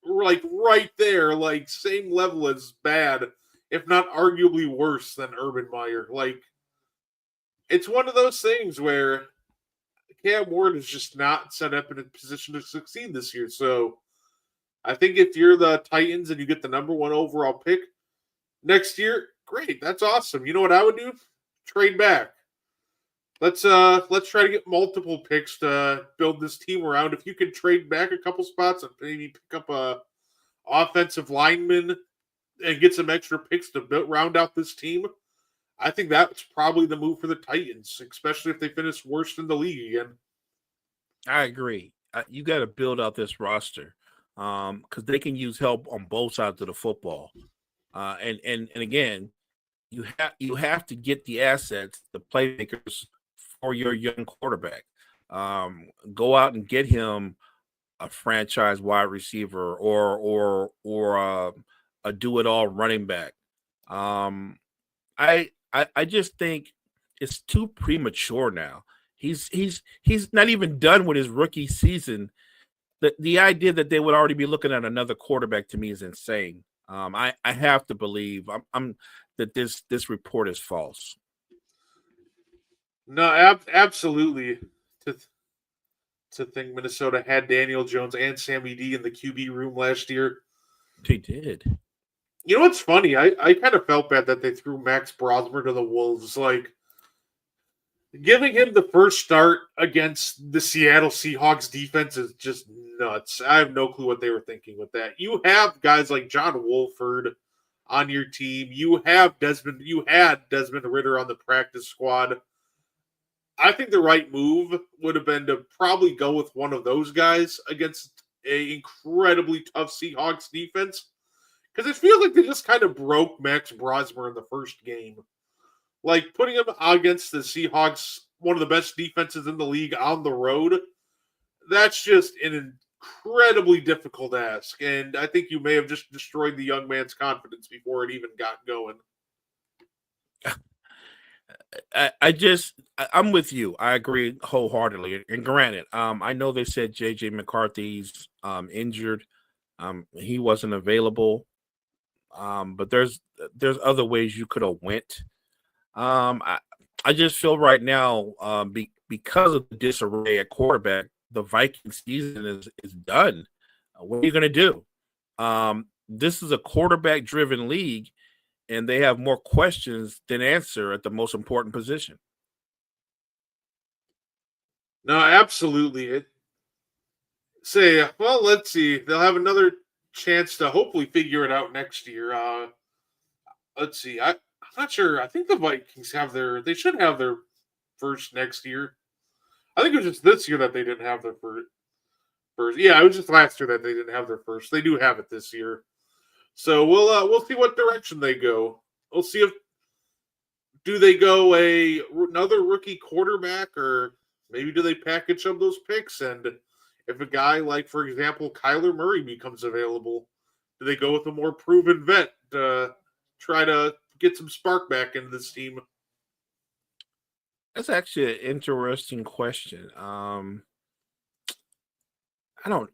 like right there, like same level as bad, if not arguably worse than Urban Meyer. Like it's one of those things where Cam Ward is just not set up in a position to succeed this year. So I think if you're the Titans and you get the number 1 overall pick next year, great. That's awesome. You know what I would do? Trade back. Let's try to get multiple picks to build this team around. If you could trade back a couple spots and maybe pick up a offensive lineman and get some extra picks to round out this team, I think that's probably the move for the Titans, especially if they finish worst in the league again. I agree. You got to build out this roster because they can use help on both sides of the football. And again, you have to get the assets, the playmakers for your young quarterback. Go out and get him a franchise wide receiver or a do-it-all running back. I just think it's too premature now. He's not even done with his rookie season. The idea that they would already be looking at another quarterback to me is insane. I have to believe I'm that this report is false. No, absolutely. To to think Minnesota had Daniel Jones and Sammy D in the QB room last year. They did. You know what's funny? I kind of felt bad that they threw Max Brosmer to the Wolves. Like, giving him the first start against the Seattle Seahawks defense is just nuts. I have no clue what they were thinking with that. You have guys like John Wolford on your team. You have Desmond. You had Desmond Ritter on the practice squad. I think the right move would have been to probably go with one of those guys against a incredibly tough Seahawks defense because it feels like they just kind of broke Max Brosmer in the first game. Like putting him against the Seahawks, one of the best defenses in the league on the road, that's just an incredibly difficult ask. And I think you may have just destroyed the young man's confidence before it even got going. I'm with you. I agree wholeheartedly. And granted, I know they said JJ McCarthy's injured. He wasn't available. But there's other ways you could have went. Um, I, I just feel right now, because of the disarray at quarterback, the Viking season is done. What are you going to do? This is a quarterback driven league, and they have more questions than answer at the most important position. No, absolutely. Well, let's see. They'll have another chance to hopefully figure it out next year. Let's see. I'm not sure. I think the Vikings have they should have their first next year. I think it was just this year that they didn't have their first. Yeah, it was just last year that they didn't have their first. They do have it this year. So we'll see what direction they go. We'll see if do they go another rookie quarterback or maybe do they package up those picks and if a guy like for example Kyler Murray becomes available, do they go with a more proven vet to try to get some spark back into this team? That's actually an interesting question. I don't.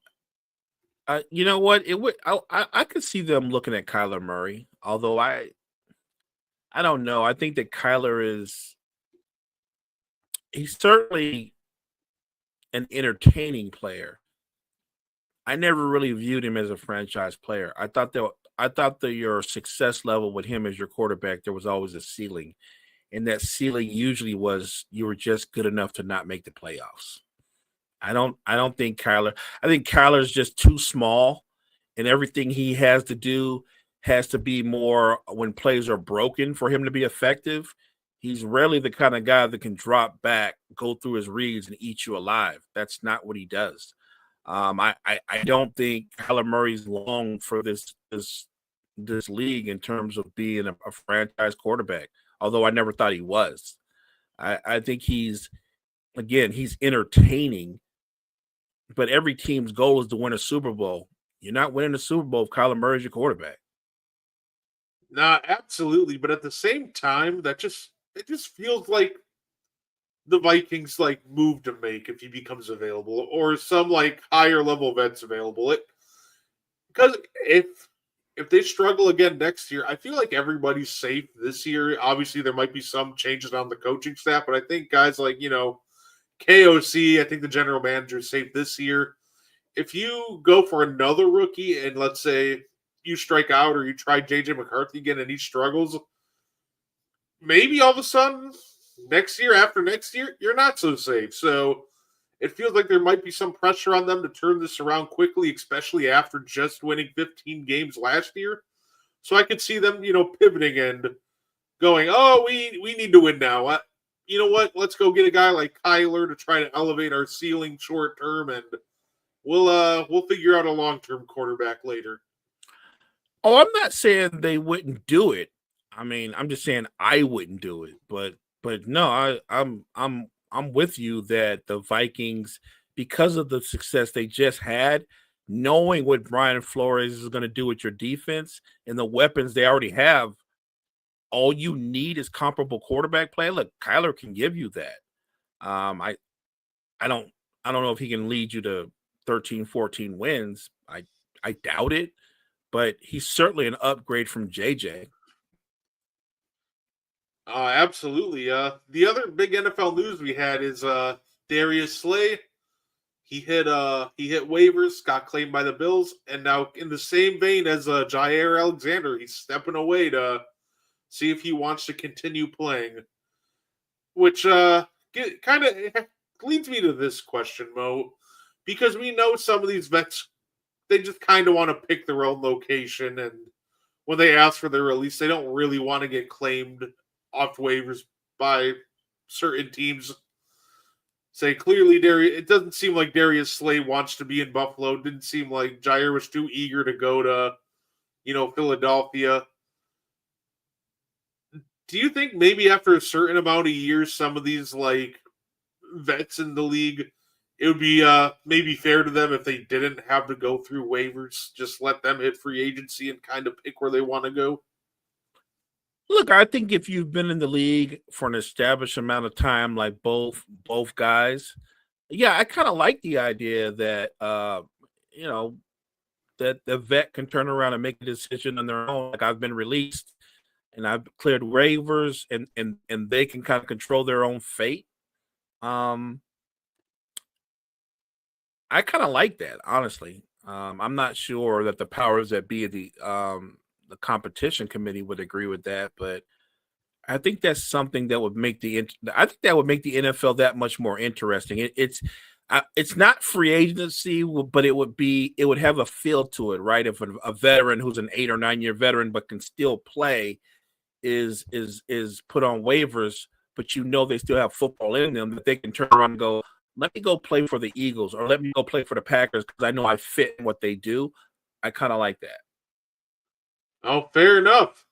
You know what? It would. I could see them looking at Kyler Murray. Although I don't know. I think that Kyler is. He's certainly an entertaining player. I never really viewed him as a franchise player. I thought that your success level with him as your quarterback, there was always a ceiling, and that ceiling usually was you were just good enough to not make the playoffs. I don't think Kyler. I think Kyler's just too small, and everything he has to do has to be more when plays are broken for him to be effective. He's rarely the kind of guy that can drop back, go through his reads, and eat you alive. That's not what he does. I don't think Kyler Murray's long for this league in terms of being a franchise quarterback. Although I never thought he was. I think he's entertaining, but every team's goal is to win a Super Bowl. You're not winning a Super Bowl if Kyler Murray's your quarterback. Nah, absolutely. But at the same time, it just feels like the Vikings like move to make if he becomes available, or some like higher level vets available. It because if they struggle again next year, I feel like everybody's safe this year. Obviously, there might be some changes on the coaching staff, but I think guys like KOC, I think the general manager is safe this year. If you go for another rookie and let's say you strike out or you try JJ McCarthy again and he struggles, maybe all of a sudden next year after next year you're not so safe. So it feels like there might be some pressure on them to turn this around quickly, especially after just winning 15 games last year. So I could see them, pivoting and going, "Oh, we need to win now. You know what? Let's go get a guy like Kyler to try to elevate our ceiling short term, and we'll figure out a long term quarterback later." Oh, I'm not saying they wouldn't do it. I mean, I'm just saying I wouldn't do it. But no, I'm with you that the Vikings, because of the success they just had, knowing what Brian Flores is going to do with your defense and the weapons they already have, all you need is comparable quarterback play. Look, Kyler can give you that. Um, I I don't I don't know if he can lead you to 13, 14 wins. I doubt it, but he's certainly an upgrade from JJ. Absolutely. The other big NFL news we had is Darius Slay. He hit waivers, got claimed by the Bills, and now in the same vein as Jair Alexander, he's stepping away to see if he wants to continue playing. Which kind of leads me to this question, Mo, because we know some of these vets, they just kind of want to pick their own location, and when they ask for their release, they don't really want to get claimed off waivers by certain teams. Say clearly, Darius. It doesn't seem like Darius Slay wants to be in Buffalo. It didn't seem like Jair was too eager to go to, Philadelphia. Do you think maybe after a certain amount of years, some of these vets in the league, it would be maybe fair to them if they didn't have to go through waivers, just let them hit free agency and kind of pick where they want to go? Look, I think if you've been in the league for an established amount of time, like both guys, yeah, I kind of like the idea that you know that the vet can turn around and make a decision on their own. Like I've been released and I've cleared waivers, and they can kind of control their own fate. Um, I kind of like that, honestly. I'm not sure that the powers that be of the competition committee would agree with that, but I think that's something that would make I think that would make the NFL that much more interesting. It's not free agency, but it would have a feel to it, right? If a veteran who's an 8 or 9 year veteran but can still play is put on waivers, but they still have football in them, that they can turn around and go, let me go play for the Eagles or let me go play for the Packers because I know I fit in what they do. I kind of like that. Oh, fair enough.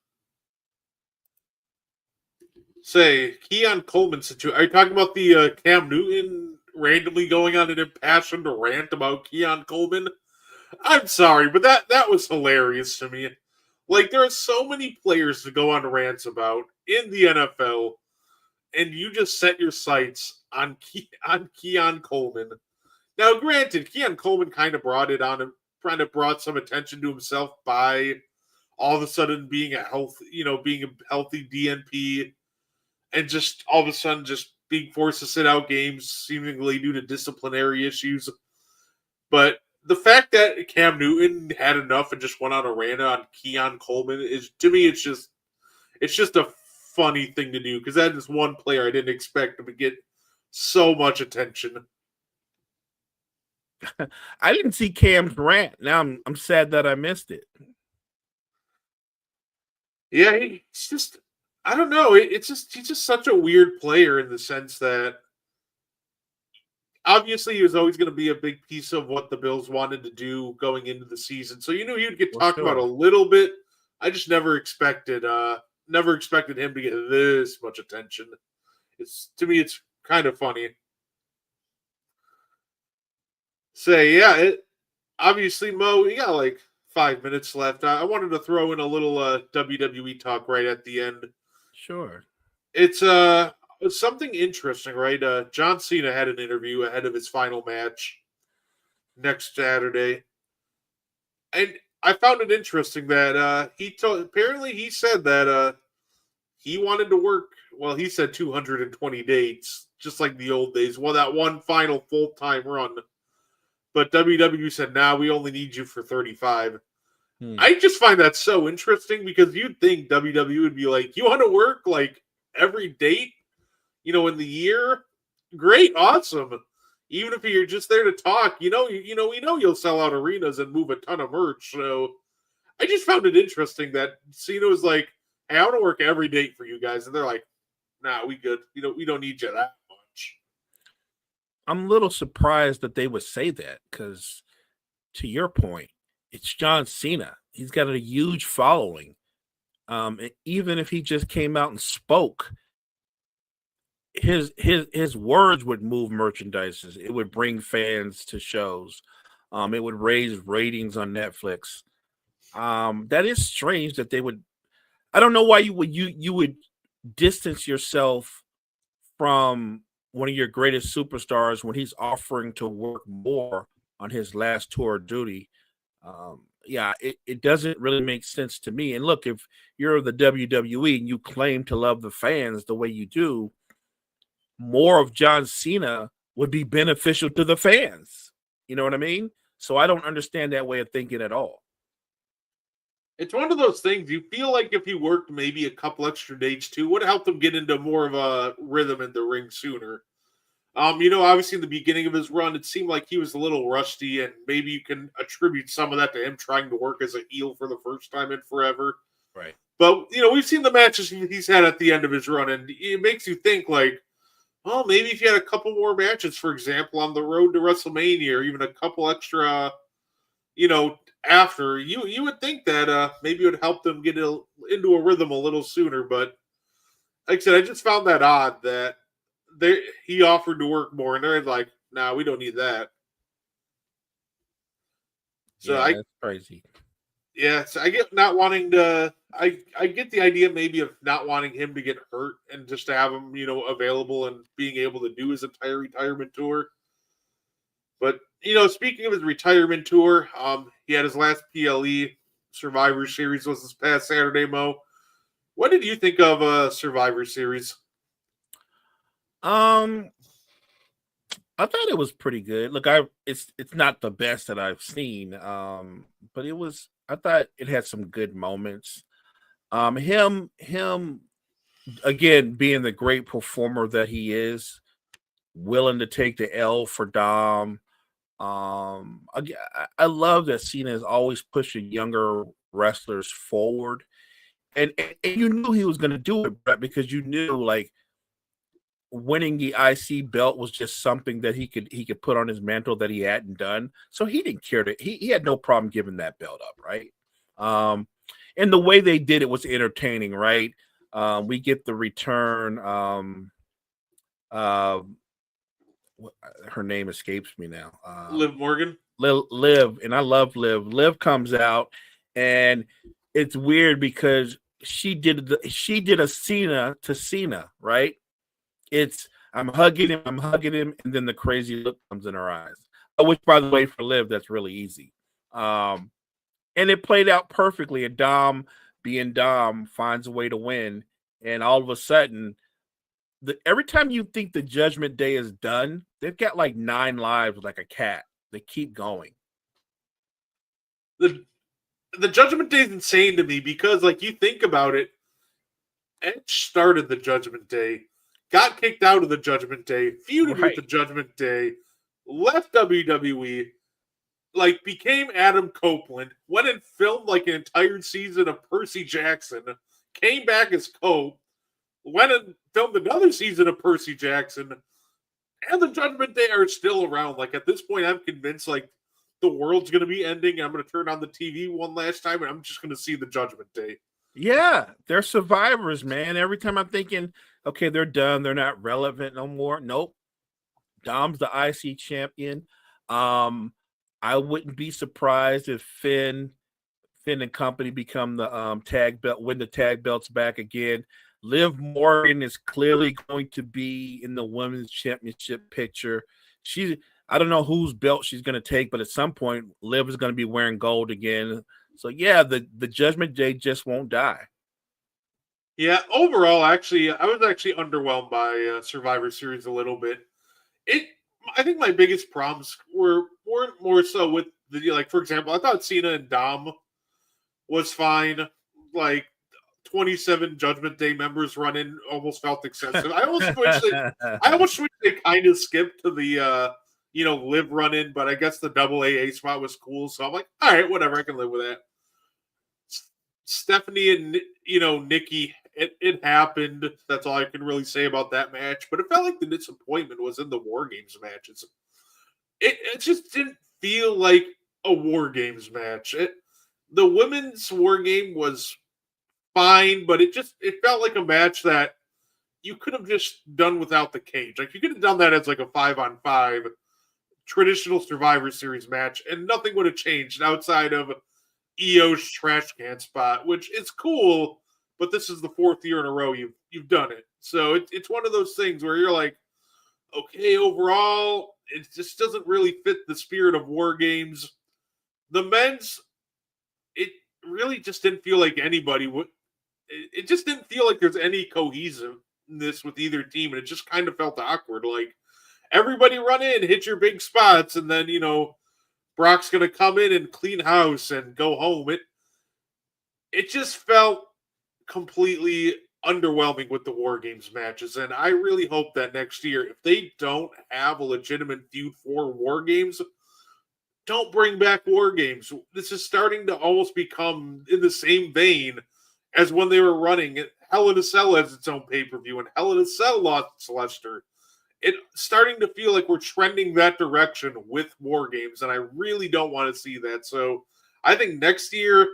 Say, Keon Coleman situation. Are you talking about the Cam Newton randomly going on an impassioned rant about Keon Coleman? I'm sorry, but that was hilarious to me. Like, there are so many players to go on rants about in the NFL, and you just set your sights on Keon Coleman. Now, granted, Keon Coleman kind of brought it on him, kind of brought some attention to himself by all of a sudden being a healthy DNP, and just all of a sudden just being forced to sit out games seemingly due to disciplinary issues. But the fact that Cam Newton had enough and just went on a rant on Keon Coleman is, to me, it's just a funny thing to do because that is one player I didn't expect to get so much attention. I didn't see Cam's rant. Now I'm sad that I missed it. Yeah, it's just, I don't know. It's just, he's just such a weird player in the sense that obviously he was always going to be a big piece of what the Bills wanted to do going into the season. So you knew he would get Well, talked about a sure. little bit. I just never expected him to get this much attention. It's, to me, it's kind of funny. Say, yeah, it obviously, Mo, we got like 5 minutes left. I wanted to throw in a little WWE talk right at the end. Sure. It's something interesting, right? John Cena had an interview ahead of his final match next Saturday, and I found it interesting that apparently he said that he wanted to work. Well, he said 220 dates, just like the old days. Well, that one final full time run, but WWE said, "Now we only need you for 35." Hmm. I just find that so interesting because you'd think WWE would be like, "You want to work like every date, in the year? Great, awesome. Even if you're just there to talk, we know you'll sell out arenas and move a ton of merch." So I just found it interesting that Cena was like, "Hey, I want to work every date for you guys," and they're like, "Nah, we good. We don't need you that much." I'm a little surprised that they would say that because, to your point, it's John Cena. He's got a huge following. Even if he just came out and spoke, his words would move merchandises. It would bring fans to shows. It would raise ratings on Netflix. That is strange that they would. I don't know why you would distance yourself from one of your greatest superstars when he's offering to work more on his last tour of duty. yeah, it doesn't really make sense to me. And look, if you're the WWE and you claim to love the fans the way you do, more of John Cena would be beneficial to the fans. You know what I mean? So I don't understand that way of thinking at all. It's one of those things you feel like if he worked maybe a couple extra days too, would help him get into more of a rhythm in the ring sooner. Obviously in the beginning of his run, it seemed like he was a little rusty, and maybe you can attribute some of that to him trying to work as a heel for the first time in forever. Right. But we've seen the matches he's had at the end of his run, and it makes you think like, oh, maybe if you had a couple more matches, for example, on the road to WrestleMania, or even a couple extra, after you would think that maybe it would help them get into a rhythm a little sooner. But like I said, I just found that odd that he offered to work more, and they're like, "Nah, we don't need that." So Yeah, that's crazy. so I get not wanting to. I get the idea maybe of not wanting him to get hurt and just to have him, available and being able to do his entire retirement tour. But speaking of his retirement tour, he had his last PLE Survivor Series was this past Saturday. Mo, what did you think of Survivor Series? Um, I thought it was pretty good. Look, it's not the best that I've seen. But I thought it had some good moments. Him again being the great performer that he is, willing to take the L for Dom. I love that Cena is always pushing younger wrestlers forward, and you knew he was going to do it, Brett, because you knew like winning the IC belt was just something that he could put on his mantle that he hadn't done. So he didn't care to he had no problem giving that belt up, right? Um, and the way they did it was entertaining, right? We get the return. Uh, her name escapes me now. Liv Morgan. Liv, and I love Liv. Liv comes out, and it's weird because she did a Cena to Cena, right? It's I'm hugging him, and then the crazy look comes in her eyes. Which, by the way, for Liv, that's really easy. And it played out perfectly. And Dom, being Dom, finds a way to win, and all of a sudden, every time you think the Judgment Day is done, they've got like 9 lives, like a cat. They keep going. The Judgment Day is insane to me because, like, you think about it, Edge started the Judgment Day, got kicked out of the Judgment Day, feuded with the Judgment Day, left WWE, like became Adam Copeland, went and filmed like an entire season of Percy Jackson, came back as Cope, went and filmed another season of Percy Jackson, and the Judgment Day are still around. Like at this point, I'm convinced like the world's gonna be ending. I'm gonna turn on the TV one last time, and I'm just gonna see the Judgment Day. Yeah, they're survivors, man. Every time I'm thinking, okay, they're done, they're not relevant no more. Nope. Dom's the IC champion. I wouldn't be surprised if Finn and company become the tag belt, win the tag belts back again. Liv Morgan is clearly going to be in the women's championship picture. I don't know whose belt she's going to take, but at some point, Liv is going to be wearing gold again. So yeah, the Judgment Day just won't die. Yeah, overall, actually, I was actually underwhelmed by Survivor Series a little bit. I think my biggest problems weren't more so with the like. For example, I thought Cena and Dom was fine. Like 27 Judgment Day members running almost felt excessive. I almost wish they kind of skipped to the Liv run in, but I guess the double AA spot was cool. So I'm like, all right, whatever, I can live with that. Stephanie and Nikki, it happened. That's all I can really say about that match. But it felt like the disappointment was in the War Games matches. It just didn't feel like a War Games match. The women's War Game was fine, but it felt like a match that you could have just done without the cage. Like you could have done that as like a 5-on-5 traditional Survivor Series match, and nothing would have changed outside of EO's trash can spot, which is cool. But this is the 4th year in a row you've done it, so it's one of those things where you're like, okay, overall, it just doesn't really fit the spirit of War Games. The men's really just didn't feel like anybody would. It just didn't feel like there's any cohesiveness with either team, and it just kind of felt awkward. Like everybody run in, hit your big spots, and then Brock's gonna come in and clean house and go home. It just felt completely underwhelming with the War Games matches, and I really hope that next year, if they don't have a legitimate feud for War Games, don't bring back War Games. This is starting to almost become in the same vein as when they were running it. Hell in a Cell has its own pay per view, and Hell in a Cell lost Lester. It's starting to feel like we're trending that direction with War Games, and I really don't want to see that. So I think next year,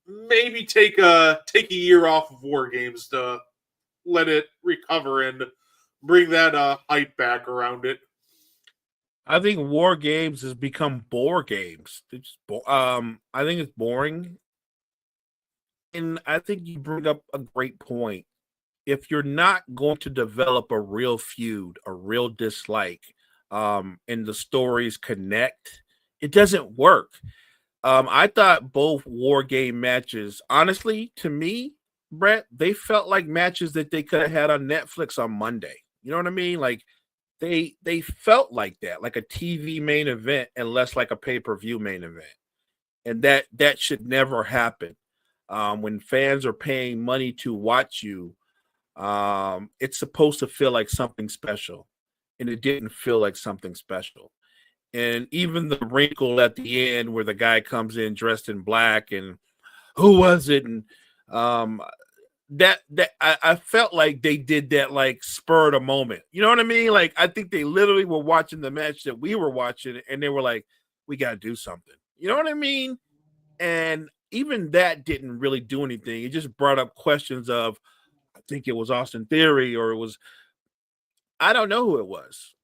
maybe take a year off of War Games to let it recover and bring that hype back around it. I think War Games has become bore games. I think it's boring, and I think you bring up a great point. If you're not going to develop a real feud, a real dislike, and the stories connect, it doesn't work. I thought both War Game matches, honestly, to me, Brett, they felt like matches that they could have had on Netflix on Monday. You know what I mean? Like they felt like that, like a TV main event, and less like a pay per view main event, and that should never happen. When fans are paying money to watch you, it's supposed to feel like something special, and it didn't feel like something special. And even the wrinkle at the end where the guy comes in dressed in black and who was it? And um, I felt like they did that like spur of the moment. You know what I mean? Like I think they literally were watching the match that we were watching, and they were like, "We got to do something." You know what I mean? And even that didn't really do anything. It just brought up questions of, I think it was Austin Theory, or it was, I don't know who it was.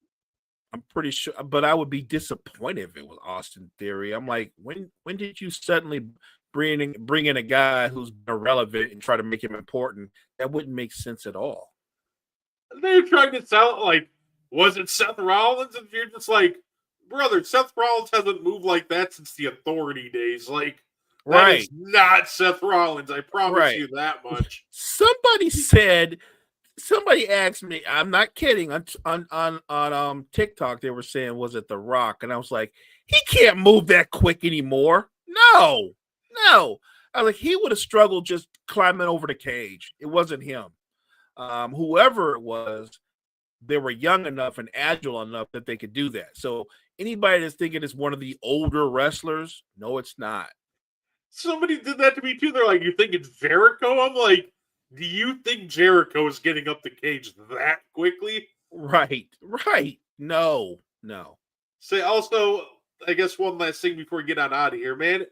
I'm pretty sure, but I would be disappointed if it was Austin Theory. I'm like, when did you suddenly bring in a guy who's irrelevant and try to make him important? That wouldn't make sense at all. They're trying to sell it like, was it Seth Rollins? And you're just like, brother, Seth Rollins hasn't moved like that since the Authority days. Like, that is Right, not Seth Rollins. I promise right. you that much. Somebody said, somebody asked me, I'm not kidding, on TikTok they were saying, was it The Rock? And I was like, he can't move that quick anymore. No, no. I was like, he would have struggled just climbing over the cage. It wasn't him. Whoever it was, they were young enough and agile enough that they could do that. So anybody that's thinking it's one of the older wrestlers, no, it's not. Somebody did that to me too. They're like, you think it's Jericho? I'm like, do you think Jericho is getting up the cage that quickly? Right, right. No, no. Say also, I guess one last thing before we get on out of here, man.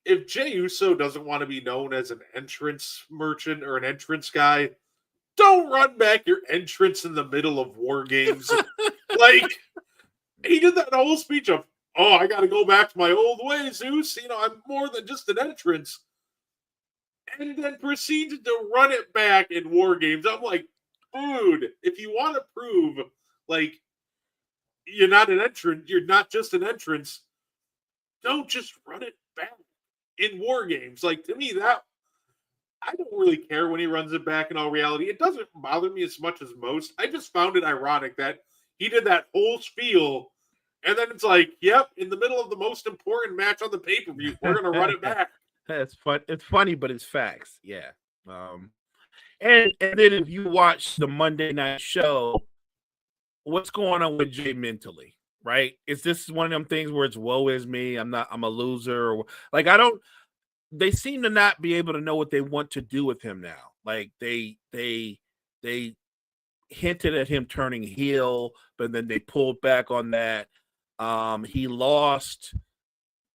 If Jey Uso doesn't want to be known as an entrance merchant or an entrance guy, don't run back your entrance in the middle of War Games. Like, he did that whole speech of, oh, I got to go back to my old ways, Zeus. I'm more than just an entrance. And then proceeded to run it back in War Games. I'm like, dude, if you want to prove, like, you're not an entrance, you're not just an entrance, don't just run it back in War Games. Like, to me, that I don't really care when he runs it back in all reality. It doesn't bother me as much as most. I just found it ironic that he did that whole spiel, and then it's like, yep, in the middle of the most important match on the pay per view, we're going to run it back. That's fun. It's funny, but it's facts. Yeah. And then if you watch the Monday night show, what's going on with Jay mentally? Right? Is this one of them things where it's woe is me? I'm a loser. Or, like I don't. They seem to not be able to know what they want to do with him now. Like they hinted at him turning heel, but then they pulled back on that. He lost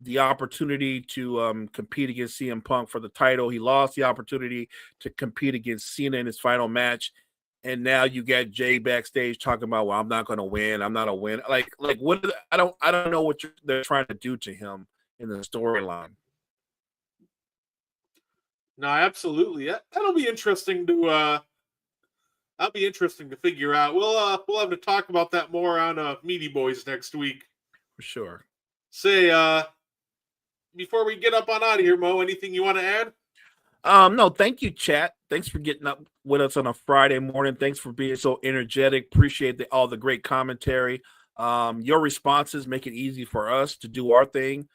the opportunity to compete against CM Punk for the title. He lost the opportunity to compete against Cena in his final match. And now you got Jay backstage talking about, well, I'm not going to win. I'm not a win. Like what? I don't know what they're trying to do to him in the storyline. No, absolutely. That'll be interesting to that'll be interesting to figure out. We'll have to talk about that more on Meaty Boys next week. For sure. Say before we get up on out of here, Mo, anything you want to add? No, thank you, chat. Thanks for getting up with us on a Friday morning. Thanks for being so energetic. Appreciate all the great commentary. Your responses make it easy for us to do our thing.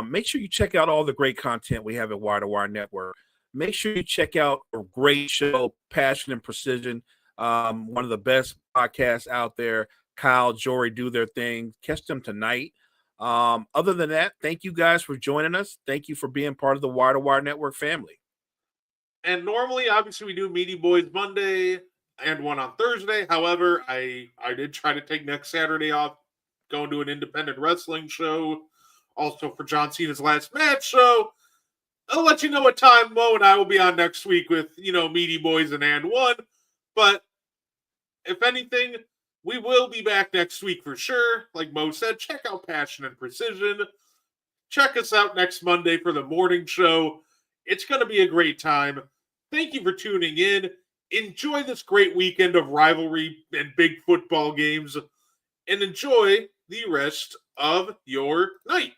Make sure you check out all the great content we have at Wire to Wire Network. Make sure you check out a great show, Passion and Precision, one of the best podcasts out there. Kyle, Jory do their thing. Catch them tonight. Other than that, thank you guys for joining us. Thank you for being part of the Wire to Wire Network family. And normally, obviously, we do Meaty Boys Monday and one on Thursday. However, I did try to take next Saturday off, going to an independent wrestling show, also for John Cena's last match. So I'll let you know what time Mo and I will be on next week with, Meaty Boys and one. But if anything, we will be back next week for sure. Like Mo said, check out Passion and Precision. Check us out next Monday for the morning show. It's going to be a great time. Thank you for tuning in. Enjoy this great weekend of rivalry and big football games, and enjoy the rest of your night.